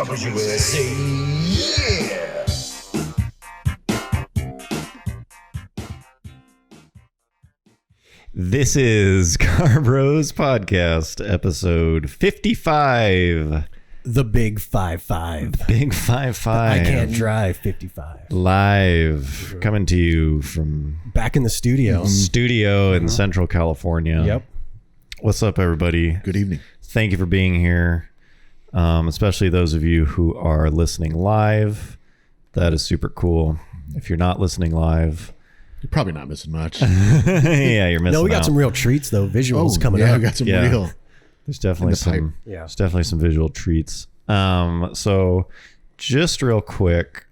Carbros USA. Yeah! This is Carbros Podcast, episode 55. The Big 5-5. Big 5-5. I can't drive 55. Live, coming to you from Back in the studio. in Central California. Yep. What's up, everybody? Good evening. Thank you for being here, especially those of you who are listening live. That is super cool. If you're not listening live, You're probably not missing much. yeah, you're missing No, we got out. some real treats though. Visuals coming yeah, up. we got some Yeah. real. There's definitely the pipe. some. Yeah. There's definitely some visual treats. So just real quick,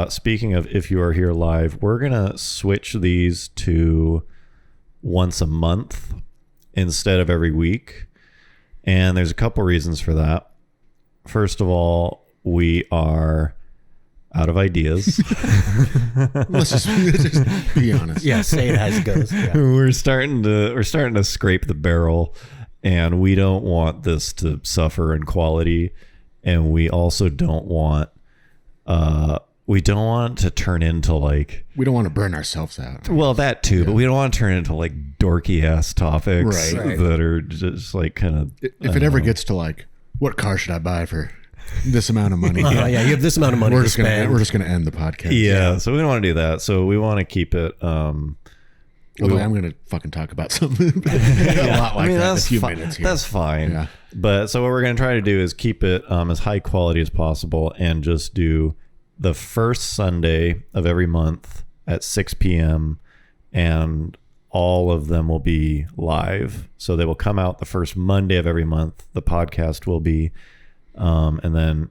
speaking of if you are here live, we're gonna switch these to once a month instead of every week, and there's a couple reasons for that. First of all, we are out of ideas. Let's just be honest. Yeah, say it as it goes. Yeah. we're starting to scrape the barrel, and we don't want this to suffer in quality, and we also don't want to turn into like, We don't want to burn ourselves out. well, that too, but we don't want to turn into like dorky ass topics Right. that are just like kind of, If it ever gets to like, what car should I buy for this amount of money? Yeah, you have this amount of money We're to just gonna spend. end the podcast. yeah, so we don't want to do that. So we want to keep it Although I'm gonna fucking talk about something a lot like that in a few minutes here. That's fine. Yeah. But so what we're going to try to do is keep it as high quality as possible and just do the first Sunday of every month at 6 p.m. and all of them will be live. So they will come out the first Monday of every month. The podcast will be, and then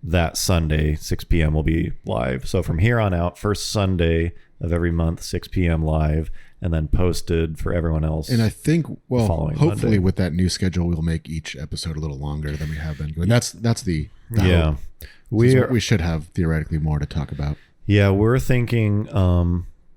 that Sunday, 6 p.m. will be live. So from here on out, first Sunday of every month, 6 p.m. live, and then posted for everyone else. And I think, well, Following hopefully Monday. with that new schedule, we'll make each episode a little longer than we have been going. That's the yeah. hope. We We should have theoretically more to talk about. Yeah, we're thinking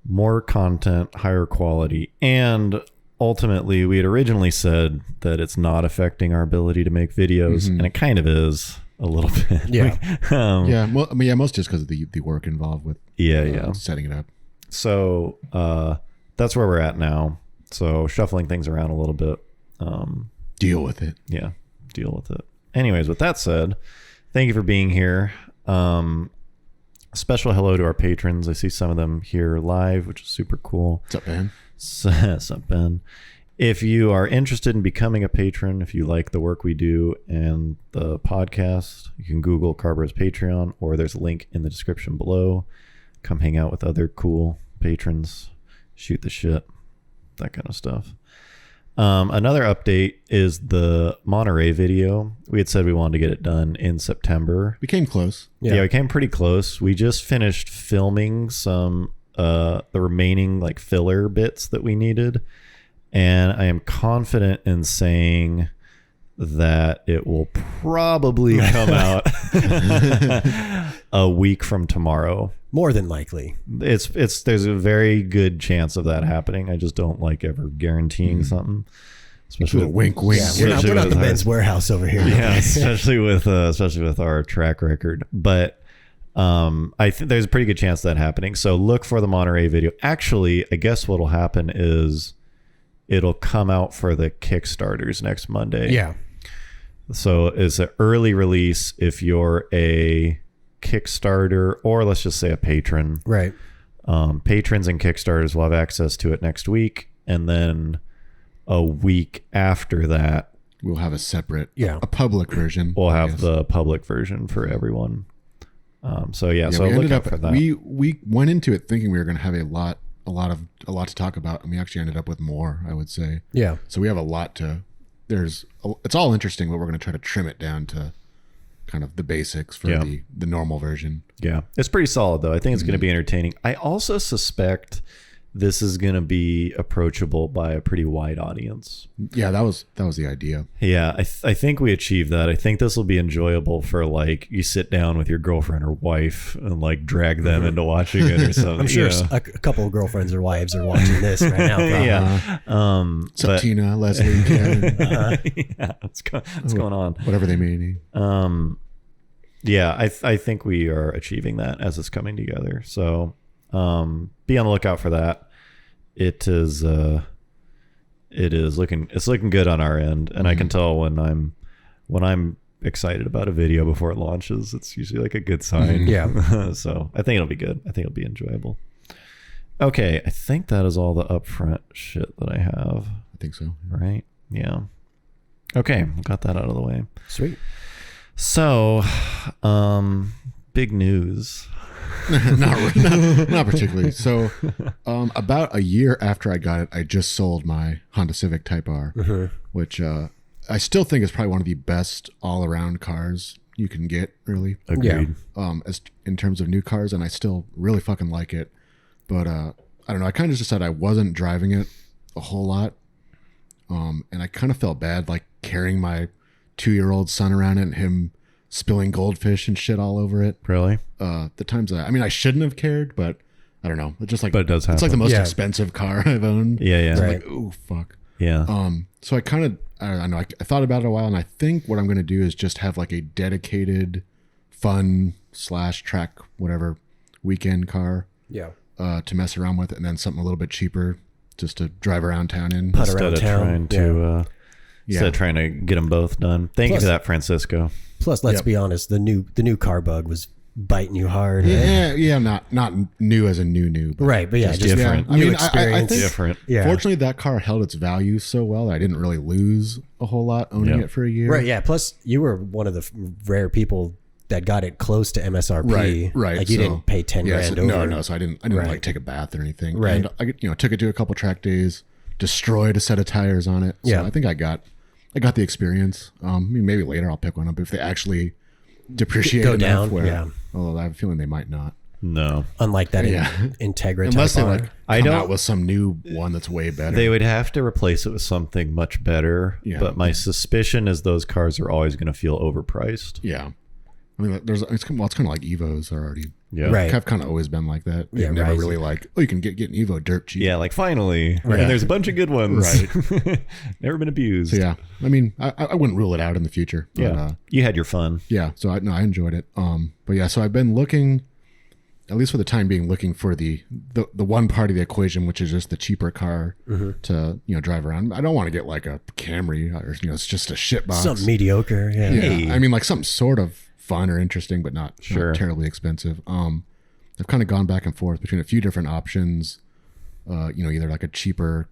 more content, higher quality, and ultimately we had originally said that it's not affecting our ability to make videos, and it kind of is a little bit. Yeah. Yeah, well, I mean, most just because of the work involved with setting it up. So that's where we're at now. So shuffling things around a little bit. Deal with it. Yeah, deal with it. Anyways, with that said, thank you for being here. Special hello to our patrons. I see some of them here live, which is super cool. What's up, man? What's up, Ben? If you are interested in becoming a patron, if you like the work we do and the podcast, you can Google Carbros Patreon, or there's a link in the description below. Come hang out with other cool patrons, shoot the shit, that kind of stuff. Another update is the Monterey video. We had said we wanted to get it done in September. We came close. Yeah, we came pretty close. We just finished filming some the remaining like filler bits that we needed, and I am confident in saying that it will probably come out a week from tomorrow. More than likely. It's there's a very good chance of that happening. I just don't like ever guaranteeing something. Especially Wink, wink. Yeah, we're not the Ben's warehouse over here. yeah, especially with our track record. But I think there's a pretty good chance of that happening. So look for the Monterey video. Actually, I guess what'll happen is it'll come out for the Kickstarters next Monday. Yeah. So it's an early release if you're a Kickstarter, or let's just say a patron. Right. Patrons and Kickstarters will have access to it next week, and then a week after that, We'll have a separate, Yeah. a public version. we'll I have guess. the public version for everyone. So Yeah, so we look ended out up. for that. We went into it thinking we were going to have a lot to talk about, and we actually ended up with more, I would say. Yeah. So we have a lot to. It's all interesting, but we're going to try to trim it down to kind of the basics for Yeah. the normal version. Yeah, it's pretty solid though. I think it's going to be entertaining. I also suspect this is going to be approachable by a pretty wide audience. Yeah, that was the idea. Yeah, I think we achieved that. I think this will be enjoyable for like you sit down with your girlfriend or wife and like drag them into watching it or something. I'm sure you know? a couple of girlfriends or wives are watching this right now. Probably. Yeah. So But- Tina, Leslie, Karen, yeah, what's going on? whatever they may need. Yeah, I think we are achieving that as it's coming together. So be on the lookout for that. It's looking good on our end, and I can tell when I'm excited about a video before it launches. It's usually like a good sign. Yeah. So I think it'll be good. I think it'll be enjoyable. Okay, I think that is all the upfront shit that I have. I think so. Right? Yeah. Okay, got that out of the way. Sweet. So, big news. not particularly. So, about a year after I got it, I just sold my Honda Civic Type R, which I still think is probably one of the best all-around cars you can get. Really, Agreed. as in terms of new cars, and I still really fucking like it. But I don't know. I kind of just decided I wasn't driving it a whole lot, and I kind of felt bad, like carrying my 2-year-old son around it and him spilling goldfish and shit all over it. Really? The times I shouldn't have cared, but I don't know. It's just like, But it does happen. It's like the most Yeah. expensive car I've owned. Yeah. Right. Like, oh fuck. Yeah. So I kind of, I don't know. I thought about it a while, and I think what I'm going to do is just have like a dedicated, fun / track whatever weekend car Yeah. to mess around with, and then something a little bit cheaper just to drive around town in. Put Instead around of town. trying to trying to get them both done. Thank you Plus- for that, Francisco. Plus, let's Yep. be honest, the new car bug was biting you hard. Yeah, not new as a new, but Right, but yeah, just different. new I experience. think Different. Yeah. fortunately that car held its value so well that I didn't really lose a whole lot owning Yeah. it for a year. Right, yeah. Plus, you were one of the rare people that got it close to MSRP. Right. Like you So- didn't pay 10 grand over. No. So I didn't Right. like take a bath or anything. Right. And I took it to a couple track days, destroyed a set of tires on it. So Yeah. I think I got the experience. Maybe later I'll pick one up if they actually depreciate Go enough. down, yeah. Although I have a feeling they might not. No. Unlike that Yeah. Integra Unless they Type R. like I come don't- out with some new one that's way better. They would have to replace it with something much better. Yeah. But my suspicion is those cars are always going to feel overpriced. Yeah. I mean, it's kind of like Evos are already. Yeah. Right. I've kind of always been like that. Yeah, They've never right. really like, you can get an Evo dirt cheap. Yeah, like finally. And there's a bunch of good ones. Right. Never been abused. So yeah, I mean, I wouldn't rule it out in the future. But, Yeah. You had your fun. yeah. So I enjoyed it. But yeah, so I've been looking, at least for the time being, looking for the one part of the equation, which is just the cheaper car to drive around. I don't want to get like a Camry or it's just a shit box. Something mediocre. Yeah. Yeah, Hey. I mean, like something sort of fun or interesting, but not Sure. terribly expensive. I've kind of gone back and forth between a few different options. Either like a cheaper,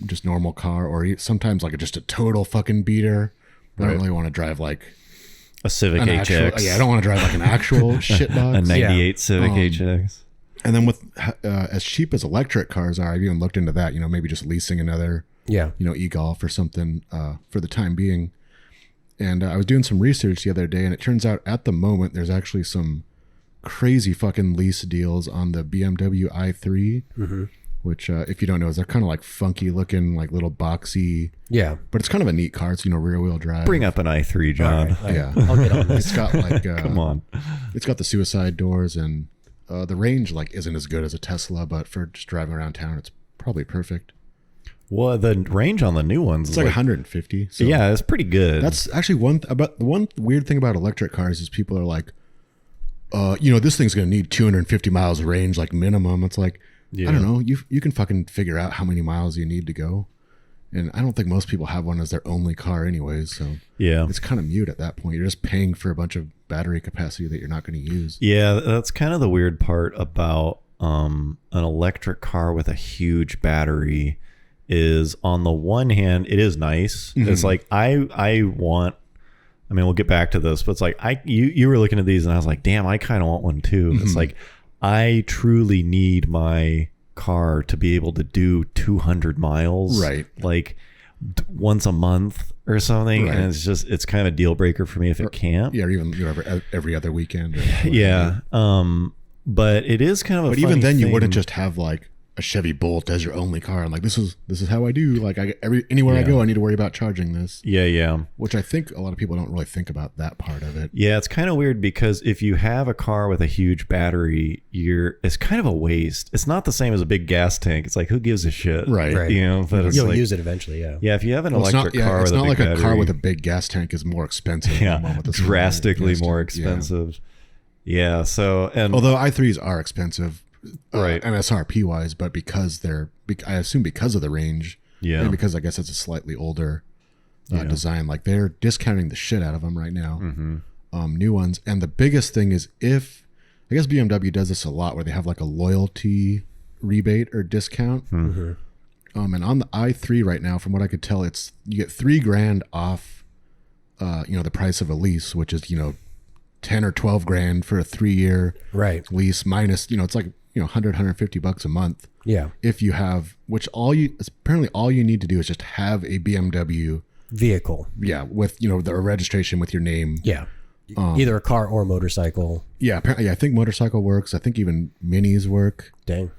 just normal car, or sometimes like just a total fucking beater. I don't really want to drive like A Civic an HX. actual. Yeah, I don't want to drive like an actual shit A box. 98 Civic HX. And then with as cheap as electric cars are, I've even looked into that. Maybe just leasing another Yeah. e-Golf or something for the time being. And I was doing some research the other day, and it turns out at the moment there's actually some crazy fucking lease deals on the BMW i3, which if you don't know, is they're kind of like funky looking, like little boxy, Yeah. but it's kind of a neat car. It's rear wheel drive. Bring up an i3, John. All right. Yeah, I'll get on this. it's got like Come on. it's got the suicide doors, and the range like isn't as good as a Tesla, but for just driving around town, it's probably perfect. Well, the range on the new ones It's is like 150. So yeah, it's pretty good. that's actually the one weird thing about electric cars is people are like, this thing's going to need 250 miles of range, like minimum. It's like, Yeah. I don't know. You can fucking figure out how many miles you need to go. And I don't think most people have one as their only car anyways. So yeah. it's kind of mute at that point. You're just paying for a bunch of battery capacity that you're not going to use. Yeah, that's kind of the weird part about an electric car with a huge battery is on the one hand, it is nice. It's like I want, I mean, we'll get back to this, but it's like you were looking at these and I was like, damn, I kind of want one too. It's like I truly need my car to be able to do 200 miles, Right. like once a month or something, Right. and it's kind of a deal breaker for me if it can't. Yeah, or even every other weekend. Or Yeah. But it is kind of a But even funny then, you thing. wouldn't just have like a Chevy Bolt as your only car. I'm like, this is how I do. Like anywhere I go, I need to worry about charging this. Yeah. Which I think a lot of people don't really think about that part of it. Yeah, it's kind of weird because if you have a car with a huge battery, it's kind of a waste. It's not the same as a big gas tank. It's like, who gives a shit? Right. You know, but it's You'll like, use it eventually, yeah. Yeah, if you have an electric car it's with not a big like battery, a car with a big gas tank is more expensive. yeah, than one with a small drastically gas more tank. expensive. Yeah, so and Although i3s are expensive, Right. MSRP wise, but because I assume because of the range, Yeah. and because I guess it's a slightly older design, like they're discounting the shit out of them right now. New ones, and the biggest thing is I guess BMW does this a lot, where they have like a loyalty rebate or discount. And on the i3 right now, from what I could tell, you get $3,000 off, the price of a lease, which is 10 or 12 grand for a 3-year lease minus, it's like, $100-150 a month. Yeah. If you have, apparently all you need to do is just have a BMW vehicle. Yeah. With, the registration with your name. Yeah. Either a car or a motorcycle. Yeah. Apparently, I think motorcycle works. I think even minis work. Dang.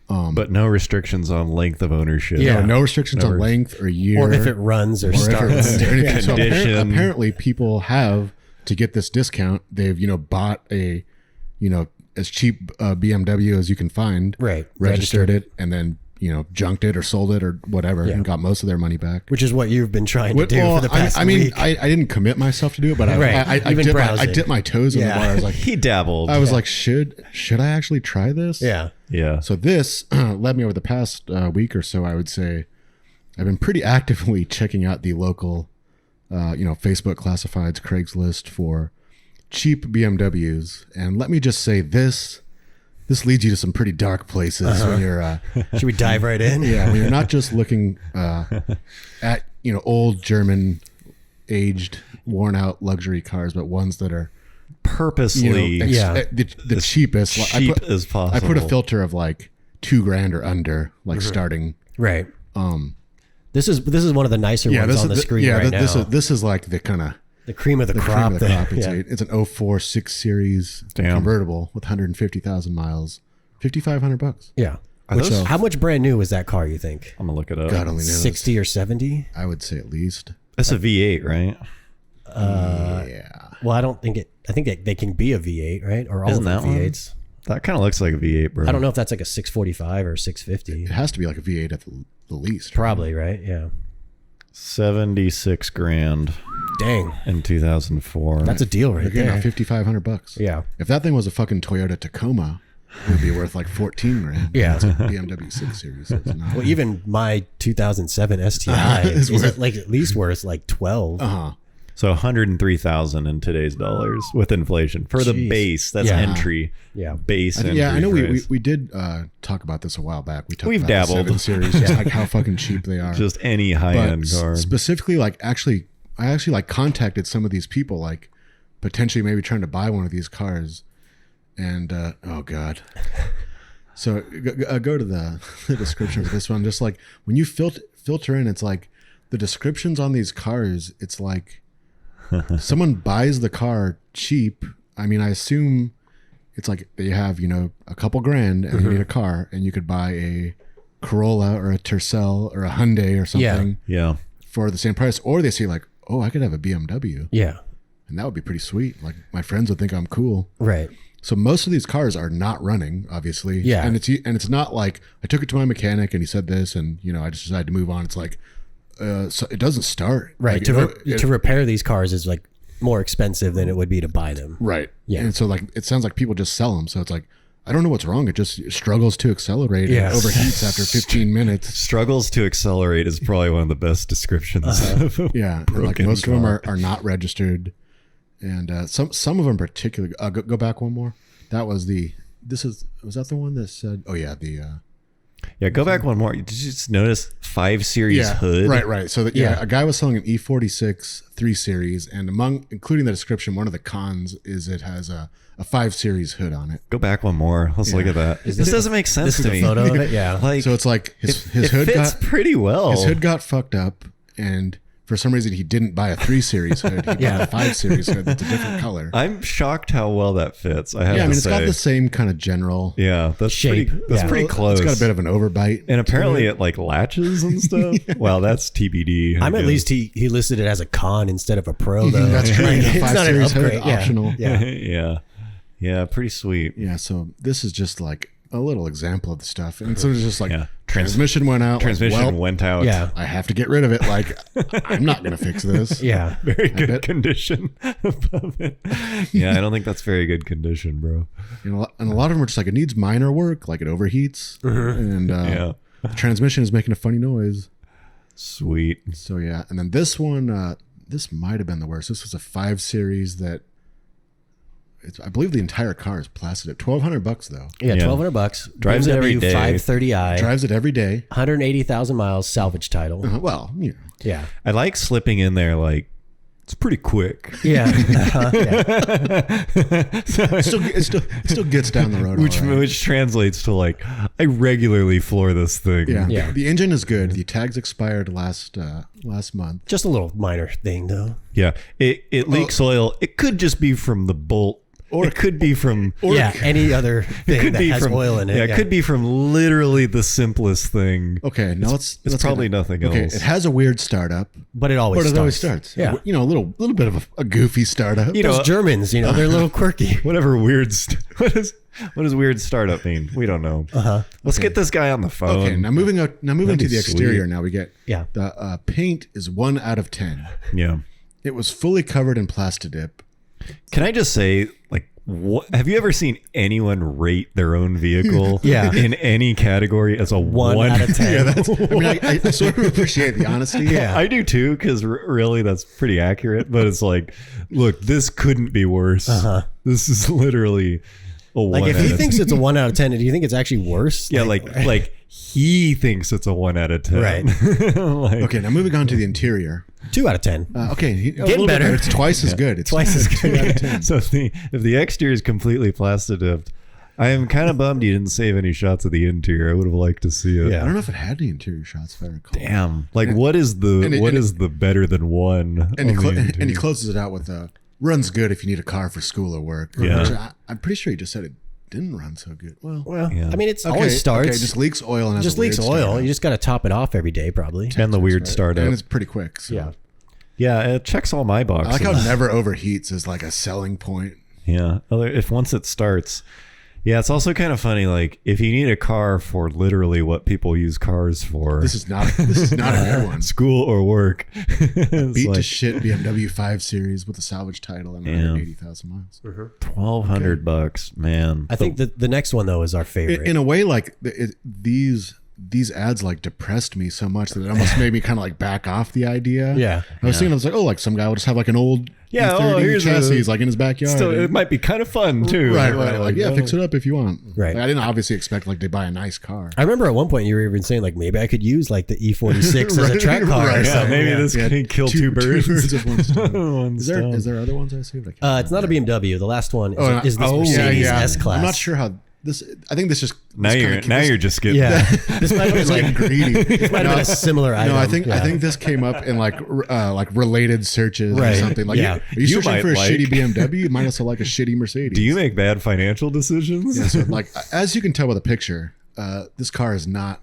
but no restrictions on length of ownership. Yeah. No restrictions on length or year. Or if it runs or if it starts. runs or anything. So Condition. apparently people have, to get this discount, they've, bought a, as cheap BMW as you can find. Right. Registered it and then, junked it or sold it or whatever and got most of their money back. Which is what you've been trying to do for the past week. I didn't commit myf to do it, but Right. I You've been browsing. dipped my toes in the water. I was like, He dabbled. I was like, should I actually try this? Yeah. Yeah. So this led me over the past week or so, I would say. I've been pretty actively checking out the local, Facebook classifieds, Craigslist for cheap BMWs. And let me just say this leads you to some pretty dark places when you're... Should we dive right in? Yeah, when you're not just looking at, old German, aged, worn out luxury cars, but ones that are Purposely the cheapest. cheap as possible. I put a filter of like $2,000 or under, like starting. Right. This is one of the nicer ones on the screen right now. This is like the kind of the cream of the crop. cream of the crop. It's an 04 6 Series convertible with 150,000 miles, $5,500. Yeah. those- How much brand new is that car, you think? I'm gonna look it up. God only knows. 60 or 70? I would say at least. That's a V8, right? Yeah. Well, I think they can be a V8, right? Or all Isn't of them that one? V8s. That kind of looks like a V8, bro. I don't know if that's like a 645 or 650. It has to be like a V8 at the least. Right? Probably, right? Yeah. 76 grand Dang. in 2004. That's a deal right You're getting there. about $5,500. Yeah. If that thing was a fucking Toyota Tacoma, it would be worth like 14 grand. Yeah. It's a BMW 6 Series. So it's not. Well, even my 2007 STI is worth- at least worth like 12. So 103,000 in today's dollars with inflation for the Jeez. base. That's Yeah. entry. Yeah. Base. I know price. we did talk about this a while back. We've about dabbled. the 7 Series, just like how fucking cheap they are. Just any high end car. Specifically, I actually contacted some of these people, like potentially maybe trying to buy one of these cars, and oh god. So go to the description for this one. Just like when you filter in, it's like the descriptions on these cars. It's like someone buys the car cheap. I mean, I assume it's like they have a couple grand and you need a car, and you could buy a Corolla or a Tercel or a Hyundai or something. Yeah. For the same price, or they say like, oh, I could have a BMW, Yeah. and that would be pretty sweet. Like my friends would think I'm cool. Right. So most of these cars are not running, obviously. Yeah. And it's not like I took it to my mechanic and he said this, and I just decided to move on. It's like, so it doesn't start. Right. Like, To repair these cars is like more expensive than it would be to buy them. right. Yeah. And so like it sounds like people just sell them. So it's like, I don't know what's wrong. It just struggles to accelerate. Yeah. And overheats after 15 minutes. Struggles to accelerate is probably one of the best descriptions. of a Yeah, and like broken most of them car. are not registered, and some of them particularly. Go back one more. That was was that the one that said? Oh yeah, Yeah, go back one more. Did you just notice 5 Series hood? right. So a guy was selling an E46 3 Series, and including the description, one of the cons is it has a 5 Series hood on it. Go back one more. Let's look at that. This doesn't make sense This is to a me. photo of it. Yeah. Like, So it's like his it hood fits got pretty well. his hood got fucked up, and for some reason he didn't buy a 3 Series hood. He bought a 5 Series hood that's a different color. I'm shocked how well that fits. I have Yeah, I mean, to it's say. got the same kind of general Yeah, that's shape. That's Yeah. pretty close. It's got a bit of an overbite. and apparently it like latches and stuff. Well, that's TBD. I I'm at guess. least he listed it as a con instead of a pro though. That's true. Like, The it's 5 not an Series hood, upgrade. Yeah. optional. Yeah. yeah, pretty sweet. Yeah, so this is just like a little example of the stuff. And so it's just like Yeah. transmission went out. Transmission like, well, went out. Yeah. I have to get rid of it. Like, I'm not going to fix this. Yeah. Very good bet. condition above it. Yeah, I don't think that's very good condition, bro. You know, and a lot of them are just like, it needs minor work, like it overheats. And Yeah. the transmission is making a funny noise. Sweet. So, yeah. And then this one, this might have been the worst. This was a 5 Series that, I believe the entire car is plastered at $1,200 though. Yeah, Yeah. $1,200. Drives it every day. 530i. Drives it every day. 180,000 miles, salvage title. Well, you know. Yeah. I like slipping in there like it's pretty quick. Yeah. Yeah. It still gets down the road. Which all right. which translates to like I regularly floor this thing. Yeah. Yeah. The engine is good. The tags expired last month. Just a little minor thing though. Yeah. It leaks oil. It could just be from the bolt. Or it could be from Any other thing that has oil in it. Yeah, it could be from literally the simplest thing. Okay, now let's probably nothing Okay, else. it has a weird startup, But it always but starts. it always starts. Yeah. You know, a little bit of a goofy startup. You Those know, Germans, they're a little quirky. whatever weird. What does weird startup mean? We don't know. Let's get this guy on the phone. Okay, now moving to That'd the be exterior. sweet. Now we get Yeah. the paint is 1 out of 10. Yeah. It was fully covered in Plastidip. Can I just say, like, have you ever seen anyone rate their own vehicle Yeah. in any category as a 1 out of 10. Yeah, that's. I mean, I sort of appreciate the honesty. Yeah. I do too, because really that's pretty accurate. But it's like, look, this couldn't be worse. This is literally a 1 Like if out he of thinks it's a 1 out of 10, do you think it's actually worse? yeah, like he thinks it's a 1 out of 10. Right. Like, Okay, now moving on to the interior. 2 out of 10. Okay, a Getting little bit better. It's twice as good. It's Twice as 2 out of 10. So if the exterior is completely plastidiped, I am kind of bummed you didn't save any shots of the interior. I would have liked to see it. Yeah. I don't know if it had any interior shots. If I recall. Damn. Like, what is the better than 1? And he, on the and he interior? closes it out with runs good if you need a car for school or work. Yeah. Which I'm pretty sure he just said it didn't run so good. Well, Yeah. I mean, it always starts. Okay, just leaks oil and has just a weird leaks oil. startup. You just got to top it off every day, probably. And the weird startup. And it's pretty quick. So. Yeah. Yeah, it checks all my I boxes. like how it never overheats is like a selling point. Yeah. If once it starts. Yeah, it's also kind of funny. Like, if you need a car for literally what people use cars for, This is not a good one. school or work. It's Beat to like shit BMW 5 Series with a salvage title and 180,000 miles. $1,200, man. I think the next one, though, is our favorite. In a way, like these ads like depressed me so much that it almost made me kind of like back off the idea. Yeah. I was thinking, I was like, oh, like some guy will just have like an old Yeah, E30 here's chassis like in his backyard. Still, it might be kind of fun too. Right. Like, yeah, fix it up if you want. Right. Like, I didn't obviously expect like to buy a nice car. I remember at one point you were even saying, like, maybe I could use, like, the E46 as a track car. Right. Or Yeah, something. maybe this can kill two birds. of one stone. One Is stone. there other ones I saved? It's not a BMW. The last one is this yeah, Mercedes yeah. S-Class. I'm not sure how this. I think this just Now this you're just getting. Yeah. This might have been, getting like, greedy. this might have been a similar item. No, I think Yeah. this came up in like related searches or Right. something. Like, Yeah. are you You searching might for a like- shitty BMW? You might also like a shitty Mercedes. Do you make bad financial decisions? Yeah, so like as you can tell by the picture, this car is not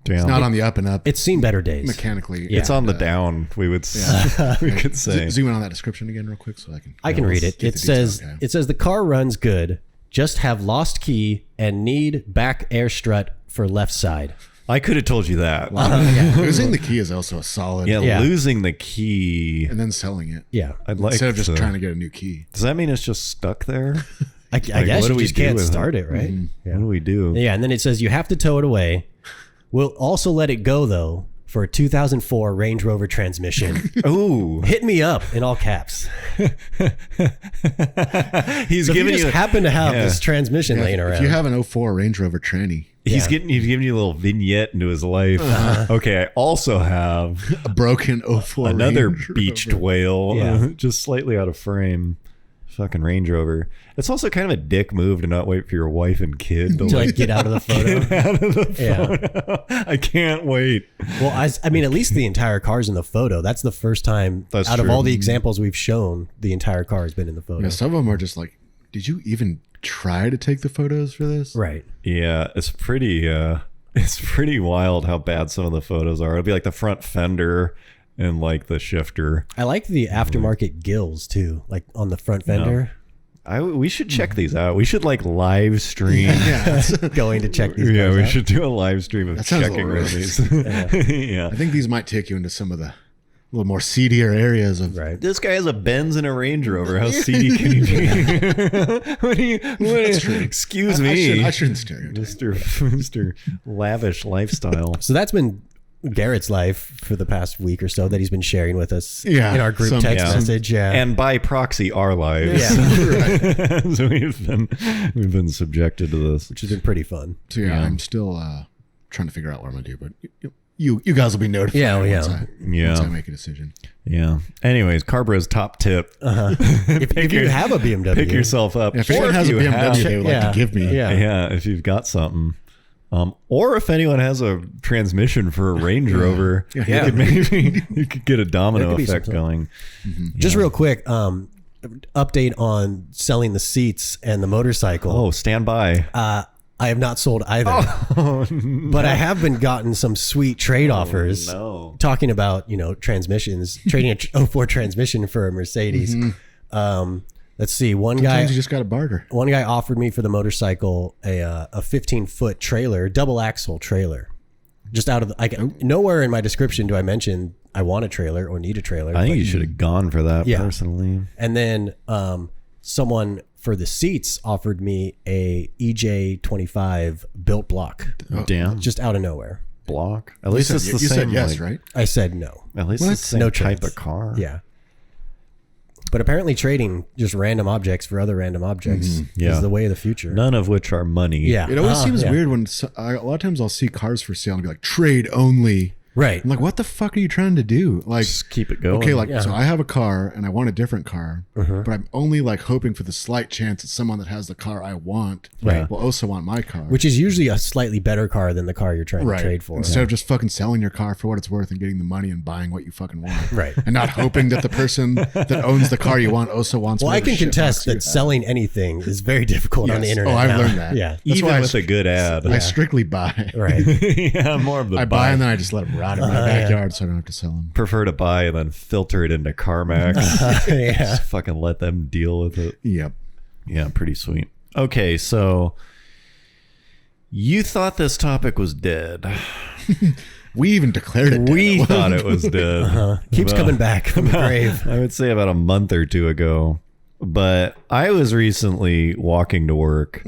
Damn. not on the up and up It's seen better days. mechanically. It's on the down. We would. We could say. Zoom in on that description again real quick so I can. read it. get It the says detail, okay. it says the car runs good, just have lost key and need back air strut for left side. I could have told you that. Losing the key is also a solid. Yeah, Yeah. losing the key. And then selling it Yeah. I'd like instead of just to- trying to get a new key. Does that mean it's just stuck there? I guess what do you we just do can't with start it, right? What do we do? Yeah, and then it says you have to tow it away. We'll also let it go though for a 2004 Range Rover transmission. Ooh, Hit me up in all caps. he's So if giving you you. just happen to have Yeah. this transmission laying If around. you have an 04 Range Rover tranny, He's Yeah. giving you a little vignette into his life. Okay, I also have a broken 04 another Range beached Rover. whale, Yeah. just slightly out of frame. fucking Range Rover. It's also kind of a dick move to not wait for your wife and kid to like get out of the photo. Get out of the Yeah. photo. I can't wait. Well, I mean, at least the entire car's in the photo. That's the first time That's out of true. all the examples we've shown, the entire car has been in the photo. Yeah, some of them are just like, did you even try to take the photos for this? Right. Yeah, it's pretty wild how bad some of the photos are. It'll be like the front fender and like the shifter. I like the aftermarket gills too, like on the front fender. We should check these out. We should like live stream. Going to check these Yeah, cars we out. should do a live stream of That sounds a checking little these. Yeah. I think these might take you into some of the little more seedier areas of. Right. This guy has a Benz and a Range Rover. How seedy can he be? Excuse me, I shouldn't stereotype. Mr. Lavish lifestyle. So that's been Garrett's life for the past week or so that he's been sharing with us Yeah, in our group text yeah. message. Yeah. And by proxy, our lives. Yeah. So we've been subjected to this. Which has been pretty fun. So yeah, I'm still trying to figure out what I'm gonna do, but you guys will be notified. Yeah, oh, yeah. Once I make a decision. Yeah. Anyways, Carbro's top tip. If you have a BMW. Pick yourself up. If anyone has a you BMW have- they would like to give me, Yeah, if you've got something. Or if anyone has a transmission for a Range Rover, you could maybe you could get a domino There could be effect some- going. Just real quick, update on selling the seats and the motorcycle. Oh, stand by. I have not sold either. But I have been gotten some sweet trade offers. no. Talking about, transmissions, trading a 04 transmission for a Mercedes. Let's see. One sometimes guy you just got to barter. offered me for the motorcycle a 15-foot trailer, double axle trailer. Just out of nowhere in my description do I mention I want a trailer or need a trailer. I think but- you should have gone for that Yeah. personally. And then someone for the seats offered me a EJ25 built block, Damn. just out of nowhere. Block. At least it's the you same. said yes, like- right? I said no. At least it's the same No type chance. of car. Yeah. But apparently trading just random objects for other random objects Yeah. is the way of the future. None of which are money. Yeah. It always seems yeah. weird when a lot of times I'll see cars for sale and be like trade only. Right. I'm like, what the fuck are you trying to do? Like, Just keep it going. okay, like Yeah. so I have a car and I want a different car, but I'm only like hoping for the slight chance that someone that has the car I want Right. will also want my car. Which is usually a slightly better car than the car you're trying to trade for. Instead of just fucking selling your car for what it's worth and getting the money and buying what you fucking want. Right. And not hoping that the person that owns the car you want also wants Well, I whatever can shit contest box you that have. selling anything is very difficult on the Yes. internet. Oh, I've now. learned that. Yeah. That's Even why with a good ad. I strictly buy. Right. Yeah, more of the I buy and then I just let them rot in my backyard so I don't have to sell them. prefer to buy and then filter it into CarMax. Yeah. Just fucking let them deal with it. Yep. Yeah, pretty sweet. Okay, so you thought this topic was dead. We even declared it. We dead. thought it was dead. Keeps coming back from the grave. I would say about a month or two ago. But I was recently walking to work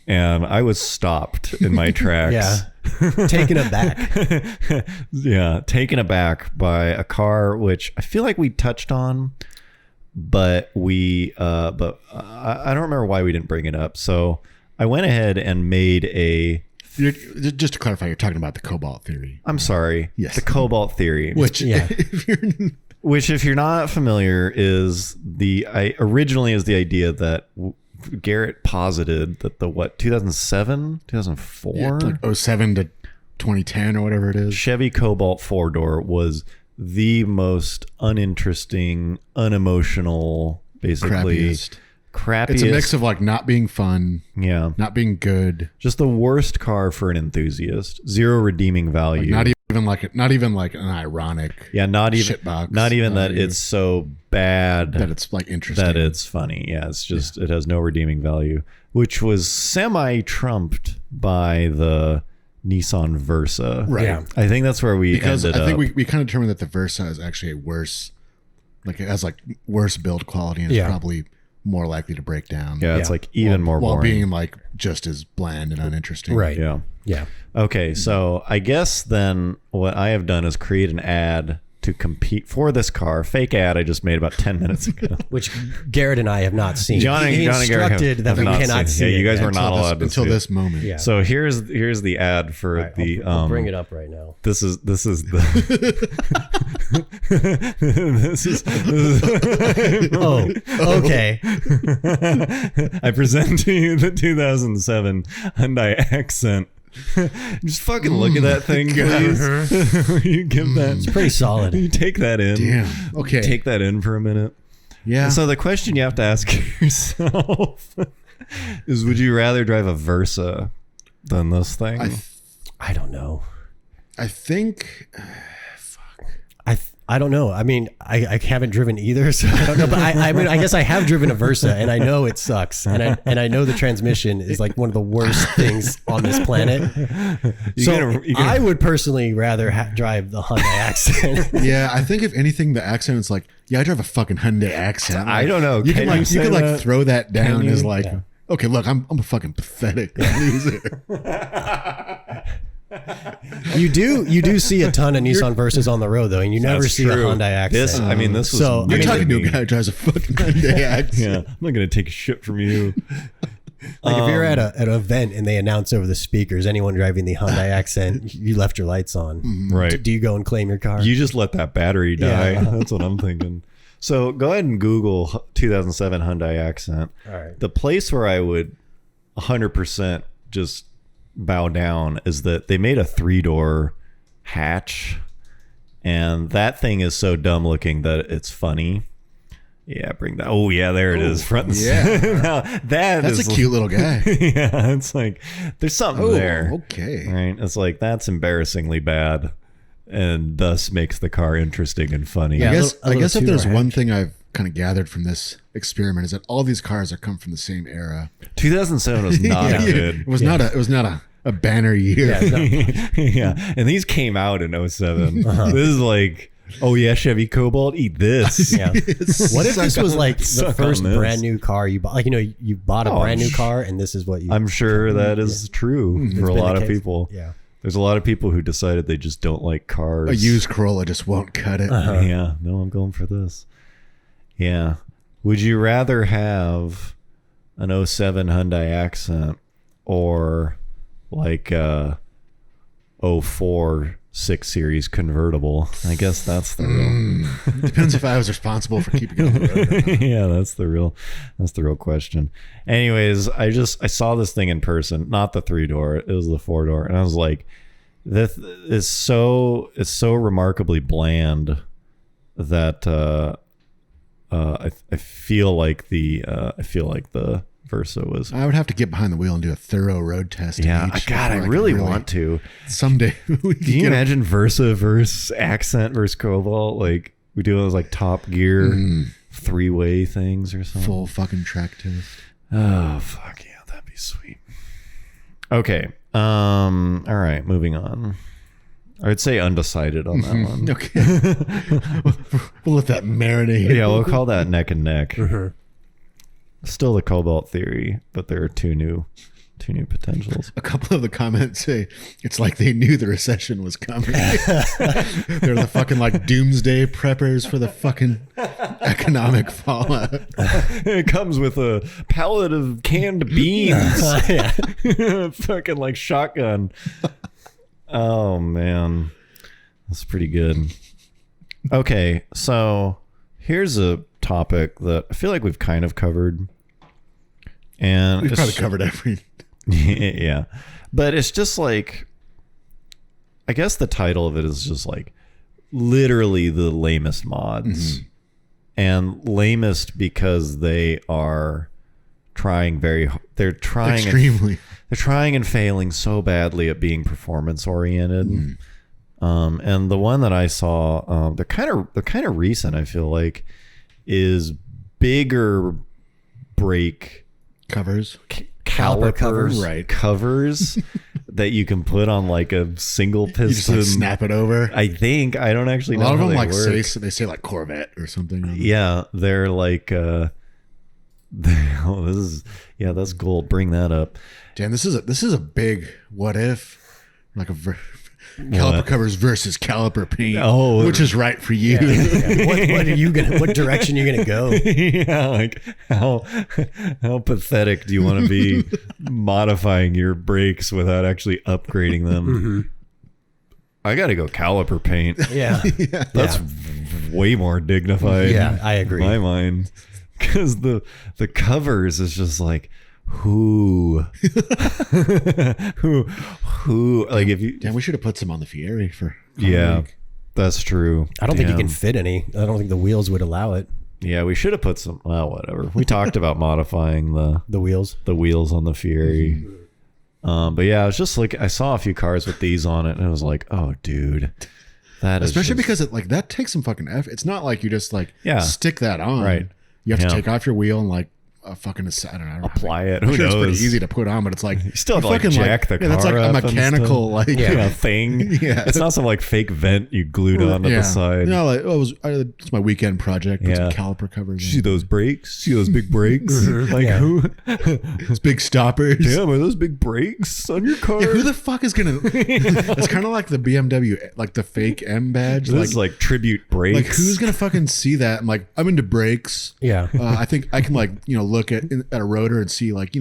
and I was stopped in my tracks. Yeah. Taken aback. Yeah, taken aback by a car which I feel like we touched on, but I don't remember why we didn't bring it up. So I went ahead and made Just to clarify, you're talking about the Cobalt theory. I'm sorry, Yes. the Cobalt theory, Which, Yeah. if you're which if you're not familiar is originally is the idea that Garrett posited that the 2007 2004 like 07 to 2010 or whatever it is. Chevy Cobalt 4-door was the most uninteresting, unemotional, basically crappiest. It's a mix of like not being fun, Yeah, not being good, just the worst car for an enthusiast. Zero redeeming value. not even like an ironic yeah, not even shitbox. not even Not that even- it's so bad that it's like interesting. that it's funny. Yeah, it's just it has no redeeming value, which was semi-trumped by the Nissan Versa. Right. Yeah. I think that's where we Because ended I think up. we kind of determined that the Versa is actually a worse, like it has like worse build quality and Yeah. it's probably more likely to break down. Yeah, it's Yeah. like even more while boring. being like just as bland and uninteresting. Right. Yeah. Yeah. Okay, so I guess then what I have done is create an ad to compete for this car. Fake ad I just made about 10 minutes ago. Which Garrett and I have not seen. John and he Garrett instructed that have we not cannot seen it. see Yeah, you it guys yet. were not allowed to until see this it. moment. Yeah. So here's the ad for All right, the I'll bring it up right now. this is the This is Oh, okay. I present to you the 2007 Hyundai Accent. Just fucking look at that thing, please. You give that. It's pretty solid. You take that in. Damn. Okay. Take that in for a minute. Yeah. So the question you have to ask yourself is: would you rather drive a Versa than this thing? I don't know. I think. I don't know. I mean, I haven't driven either, so I don't know. But I mean, I guess I have driven a Versa, and I know it sucks, and I know the transmission is like one of the worst things on this planet. I would personally rather drive the Hyundai Accent. Yeah, I think if anything, the Accent is like, yeah, I drive a fucking Hyundai Accent. I don't know. You can like throw that down as like, Yeah. okay, look, I'm a fucking pathetic loser. You do see a ton of Nissan Versas on the road though, and you never That's see true. a Hyundai Accent. This was. So, You're I mean, talking to a guy who drives a fucking Hyundai Accent. Yeah, I'm not gonna take shit from you. Like if you're at an event and they announce over the speakers, anyone driving the Hyundai Accent, you left your lights on. Right. Do you go and claim your car? You just let that battery die. Yeah. That's what I'm thinking. So go ahead and Google 2007 Hyundai Accent. All right. The place where I would 100% just bow down is that they made a 3-door hatch, and that thing is so dumb looking that it's funny. Yeah, bring that. Oh yeah, there it is, front and center. Now, That's a cute little guy. Yeah, it's like there's something there. Okay. Right? It's like that's embarrassingly bad, and thus makes the car interesting and funny. Yeah. I guess if there's two-door one thing I've kind of gathered from this experiment is that all these cars are come from the same era. 2007 was not good. It was not a banner year. Yeah, no. Yeah, and these came out in 07. This is like, oh yeah, Chevy Cobalt, eat this. Yeah. What if this was like the Suck first on this. brand new car you bought? Like, you bought a Oh, brand new car, and this is what you. I'm sure that is true for a been lot the of case. people. Yeah. There's a lot of people who decided they just don't like cars. A used Corolla just won't cut it. Yeah, no, I'm going for this. Yeah. Would you rather have an 07 Hyundai Accent or like a 04 6 Series convertible? I guess that's the real. Depends if I was responsible for keeping it on the road. Yeah, that's the real question. Anyways, I saw this thing in person, not the 3-door, it was the 4-door, and I was like, this is so remarkably bland that I feel like the Versa was. I would have to get behind the wheel and do a thorough road test. Yeah, each God, I before really can want to. Someday. We Can can you get imagine Versa versus Accent versus Cobalt? Like we do those like Top Gear 3-way things or a something. full fucking track test. Oh fuck yeah, that'd be sweet. Okay. All right, moving on. I'd say undecided on that one. Okay. We'll let that marinate. Yeah, we'll call that neck and neck. Still the Cobalt theory, but there are two new potentials. A couple of the comments say it's like they knew the recession was coming. They're the fucking like doomsday preppers for the fucking economic fallout. It comes with a pallet of canned beans. Yeah. Fucking like shotgun. Oh man, that's pretty good. Okay, so here's a topic that I feel like we've kind of covered, and We've probably covered every. yeah, but it's just like, I guess the title of it is just like literally the lamest mods, and lamest because they are trying they're trying Extremely. they're trying and failing so badly at being performance oriented. And the one that I saw, they're kind of recent, I feel like, is bigger brake Covers. caliper covers. Right. covers that you can put on like a single You just piston. like snap it over. I think I don't actually A know lot of how them they like work. they say like Corvette or something. Yeah, they're like that's gold. Bring that up. Damn, this is a big what if, like caliper covers versus caliper paint. Oh. which is right for you? What direction are you gonna go? Yeah, like how pathetic do you want to be modifying your brakes without actually upgrading them? I got to go caliper paint. Yeah. That's way more dignified. Yeah, I agree. In my mind, because the covers is just like who like if you Damn, we should have put some on the Fieri for. yeah, that's true. I don't think you Damn. can fit any. I don't think the wheels would allow it. Yeah, we should have put some. Well, whatever. We talked about modifying The wheels. the wheels on the Fury. But yeah, I was just like, I saw a few cars with these on it, and I was like, oh, dude, that is Especially just- because it like that takes some fucking effort. It's not like you just like Yeah. stick that on. Right. You have to Yeah. take off your wheel and like fucking I don't know. apply it. I'm Who sure it's pretty knows? easy to put on, but it's like You still have to, like, fucking, jack the that's like car a up and mechanical stuff. like Thing. Yeah. It's not some like fake vent you glued onto the side. No, like it's my weekend project. Put some Yeah. caliper covers. See in. those brakes? See those big brakes? Like Yeah. who? Those big stoppers. Damn, are those big brakes on your car? Yeah, who the fuck is gonna? It's kind of like the BMW, like the fake M badge. This is like tribute brakes. like who's gonna fucking see that? I'm like, I'm into brakes. Yeah. I think I can like look at a rotor and see like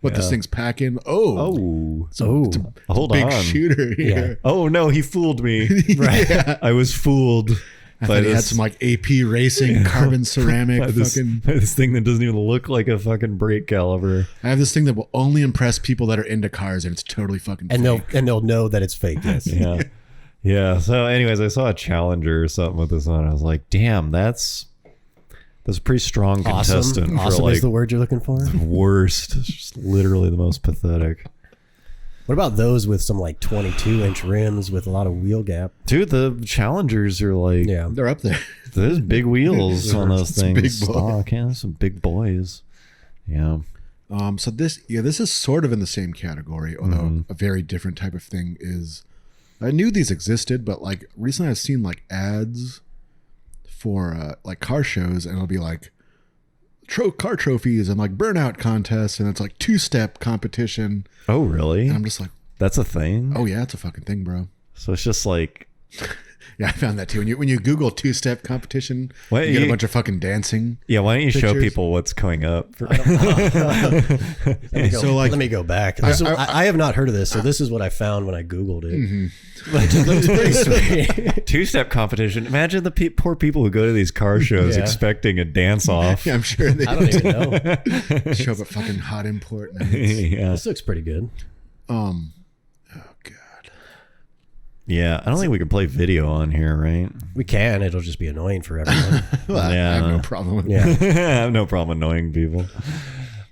what this thing's packing. Oh, Oh, hold big on. shooter here. Oh no, he fooled me. Right, I was fooled. I thought he had some like AP racing carbon ceramic by this, fucking. by this thing that doesn't even look like a fucking brake caliper. I have this thing that will only impress people that are into cars, and it's totally fucking. And fake. they'll know that it's fake. Yes. Yeah, yeah. So, anyways, I saw a Challenger or something with this on. I was like, damn, that's a pretty strong contestant for Awesome like is the word you're looking for. worst. It's just literally the most pathetic. What about those with some like 22-inch rims with a lot of wheel gap? Dude, the Challengers are like, Yeah. They're up there. there's big wheels on those It's things. big boy. Stock, yeah, some big boys. Yeah. So this is sort of in the same category, although a very different type of thing is. I knew these existed, but like recently I've seen like ads for like car shows, and it'll be like car trophies and like burnout contests, and it's like two-step competition. Oh, really? And I'm just like, That's a thing? oh yeah, it's a fucking thing, bro. So it's just like, Yeah, I found that too. When you Google two-step competition, What, you get a you- bunch of fucking dancing. yeah, why don't you show Pictures. people what's coming up? For, So like, Let me go back. I have not heard of this, so this is what I found when I Googled it. Mm-hmm. It looks pretty sweet. two-step competition. Imagine the poor people who go to these car shows Yeah. expecting a dance-off. yeah, I'm sure they I don't even know. show up at fucking hot import nights. Yeah. This looks pretty good. Oh god. Yeah, I don't think we can play video on here, right? We can. It'll just be annoying for everyone. Well, I have Yeah. no problem with Yeah. I have no problem annoying people.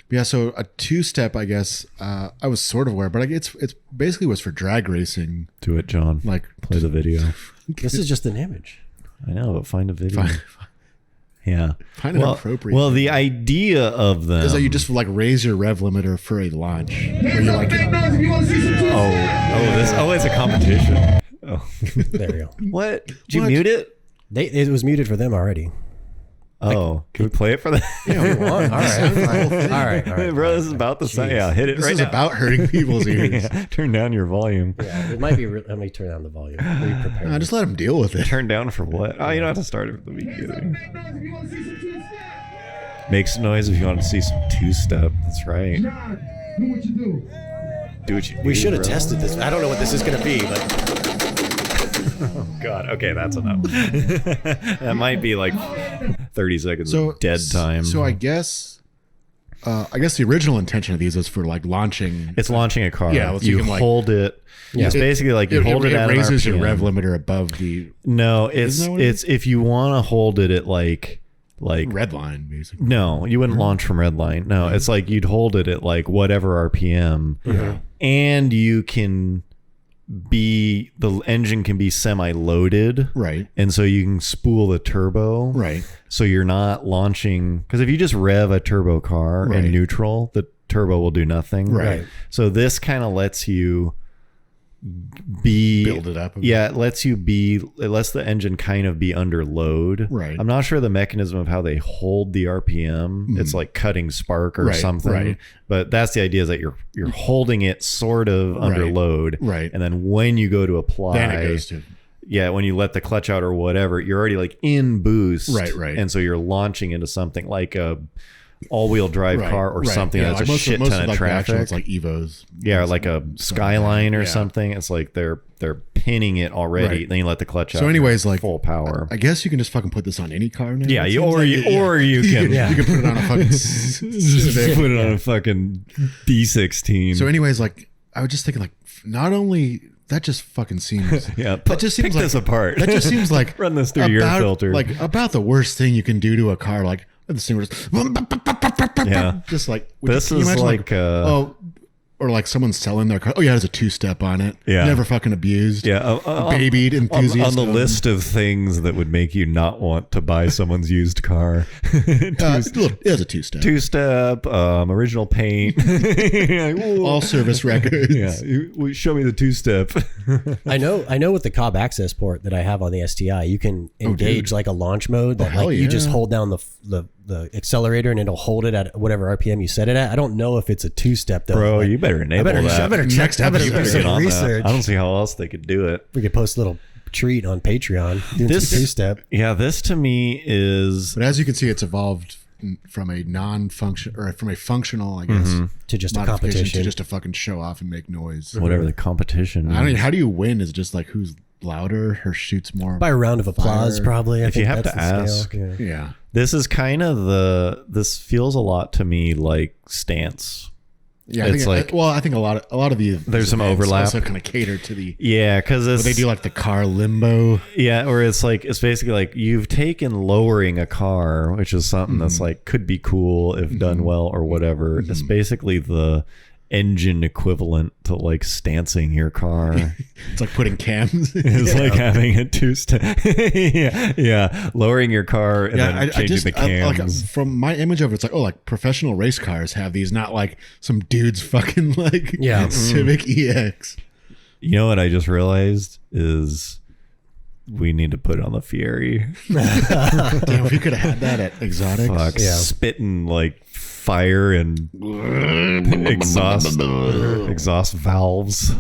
Yeah, so a two-step, I guess, I was sort of aware, but it's basically was for drag racing. Do it, John. Like, Play the video. This is just an image. I know, but find a video. Yeah. Find it appropriate. Well, the idea of them is that you just like raise your rev limiter for a launch, where you like it's a competition. Oh, There you go. what? Did you What? mute it? It was muted for them already. Oh, can we play it for that? All right. All right. Bro, this is about the same. Yeah, hit it this right is now. about hurting people's ears. Yeah, turn down your volume. Yeah, it might be. Let me turn down the volume. Be prepared. Just let them deal with it. Turn down for what? Oh, you don't have to start it from the beginning. Make some noise if you want to see some two-step. That's right. Do what you do. Do what you do. We should have bro. tested this. I don't know what this is going to be, but God, okay, that's enough. That might be like 30 seconds So of dead time. So I guess the original intention of these was for like launching. It's launching a car. Yeah, you can, like- hold it. Yeah. It's basically like you hold it at an raises your RPM. rev limiter above the No, it's Isn't that what it if you want to hold it at like red line, basically. no, you wouldn't launch from red line. No, it's like you'd hold it at like whatever RPM, and you can the engine can be semi-loaded, Right. and so you can spool the turbo, Right. So you're not launching, because if you just rev a turbo car Right. in neutral, the turbo will do nothing. Right. So this kind of lets you Build it up a bit. Yeah, it lets the engine kind of be under load. Right. I'm not sure the mechanism of how they hold the RPM. It's like cutting spark or Right, something. right. But that's the idea, is that you're holding it sort of under Right, load. right. And then when you go to apply, Then it goes to when you let the clutch out or whatever, you're already like in boost. Right. And so you're launching into something like a all-wheel drive car or something that's a shit ton of traffic. It's like Evos. Yeah, or like a Skyline or something. It's like they're pinning it already. Right. Then you let the clutch out. So anyways, like full power. I guess you can just fucking put this on any car now. Yeah, you can you can put it on a fucking just put it on a fucking B16. So anyways, like I was just thinking, like not only that just fucking seems that just seems pick this apart. That just seems like run this through your filter. Like about the worst thing you can do to a car. Like this thing was just like this is like or like someone selling their car. Oh yeah, there's a two-step on it. Yeah, never fucking abused. Yeah, babied enthusiast. On the list of things that would make you not want to buy someone's used car. It has a two-step. Two-step, original paint, all service records. Yeah, show me the two-step. I know with the Cobb access port that I have on the STI, you can engage like a launch mode that you just hold down the accelerator and it'll hold it at whatever RPM you set it at. I don't know if it's a two-step though. Bro, you better enable that. I better check. I better do some research. I don't see how else they could do it. We could post a little treat on Patreon. This two-step. Yeah, this to me is. But as you can see, it's evolved from a non-function or from a functional, I guess, to just a competition, to just a fucking show off and make noise. Whatever the competition. I mean, how do you win? Is it just like who's louder or shoots more by a round of applause? Probably. If you have to ask. Yeah. This is kind of this feels a lot to me like Stance. Yeah, I think a lot of the there's some overlap. Also kind of cater to the because they do like the car limbo. Yeah, or it's basically like you've taken lowering a car, which is something that's like could be cool if done well or whatever. It's basically the engine equivalent to like stancing your car. It's like putting cams. It's like having a two-step. Lowering your car and then changing the cams. From my image of it, it's like like professional race cars have these, not like some dude's fucking like Civic EX. You know what I just realized is we need to put it on the Fieri. Damn, if we could have had that at Exotics. Fuck, spitting like fire and exhaust valves.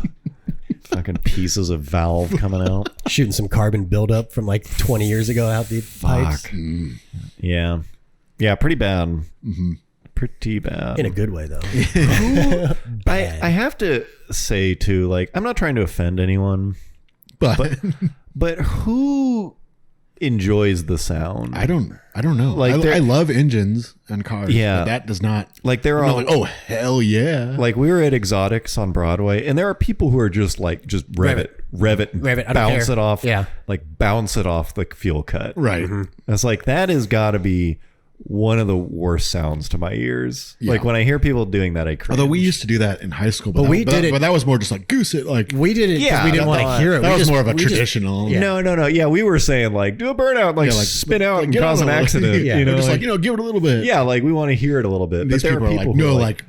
Fucking pieces of valve coming out. Shooting some carbon buildup from like 20 years ago out the pipes. Yeah, pretty bad. Pretty bad. In a good way though. I have to say too, like, I'm not trying to offend anyone, but who enjoys the sound? I don't know. Like I love engines and cars. Yeah, but that does not. Like they're all like, oh hell yeah! Like we were at Exotics on Broadway, and there are people who are just like rev it, bounce it off, like bounce it off the fuel cut. Right. It's like that has got to be one of the worst sounds to my ears. Like when I hear people doing that, I cringe. Although we used to do that in high school, but that was more just like goose it. Like we did it because we didn't want to hear it. That was more of a traditional. No. Yeah, we were saying like do a burnout, like spin out and cause an accident. You know, just like give it a little bit. Yeah, like we want to hear it a little bit. These but there people are people who are like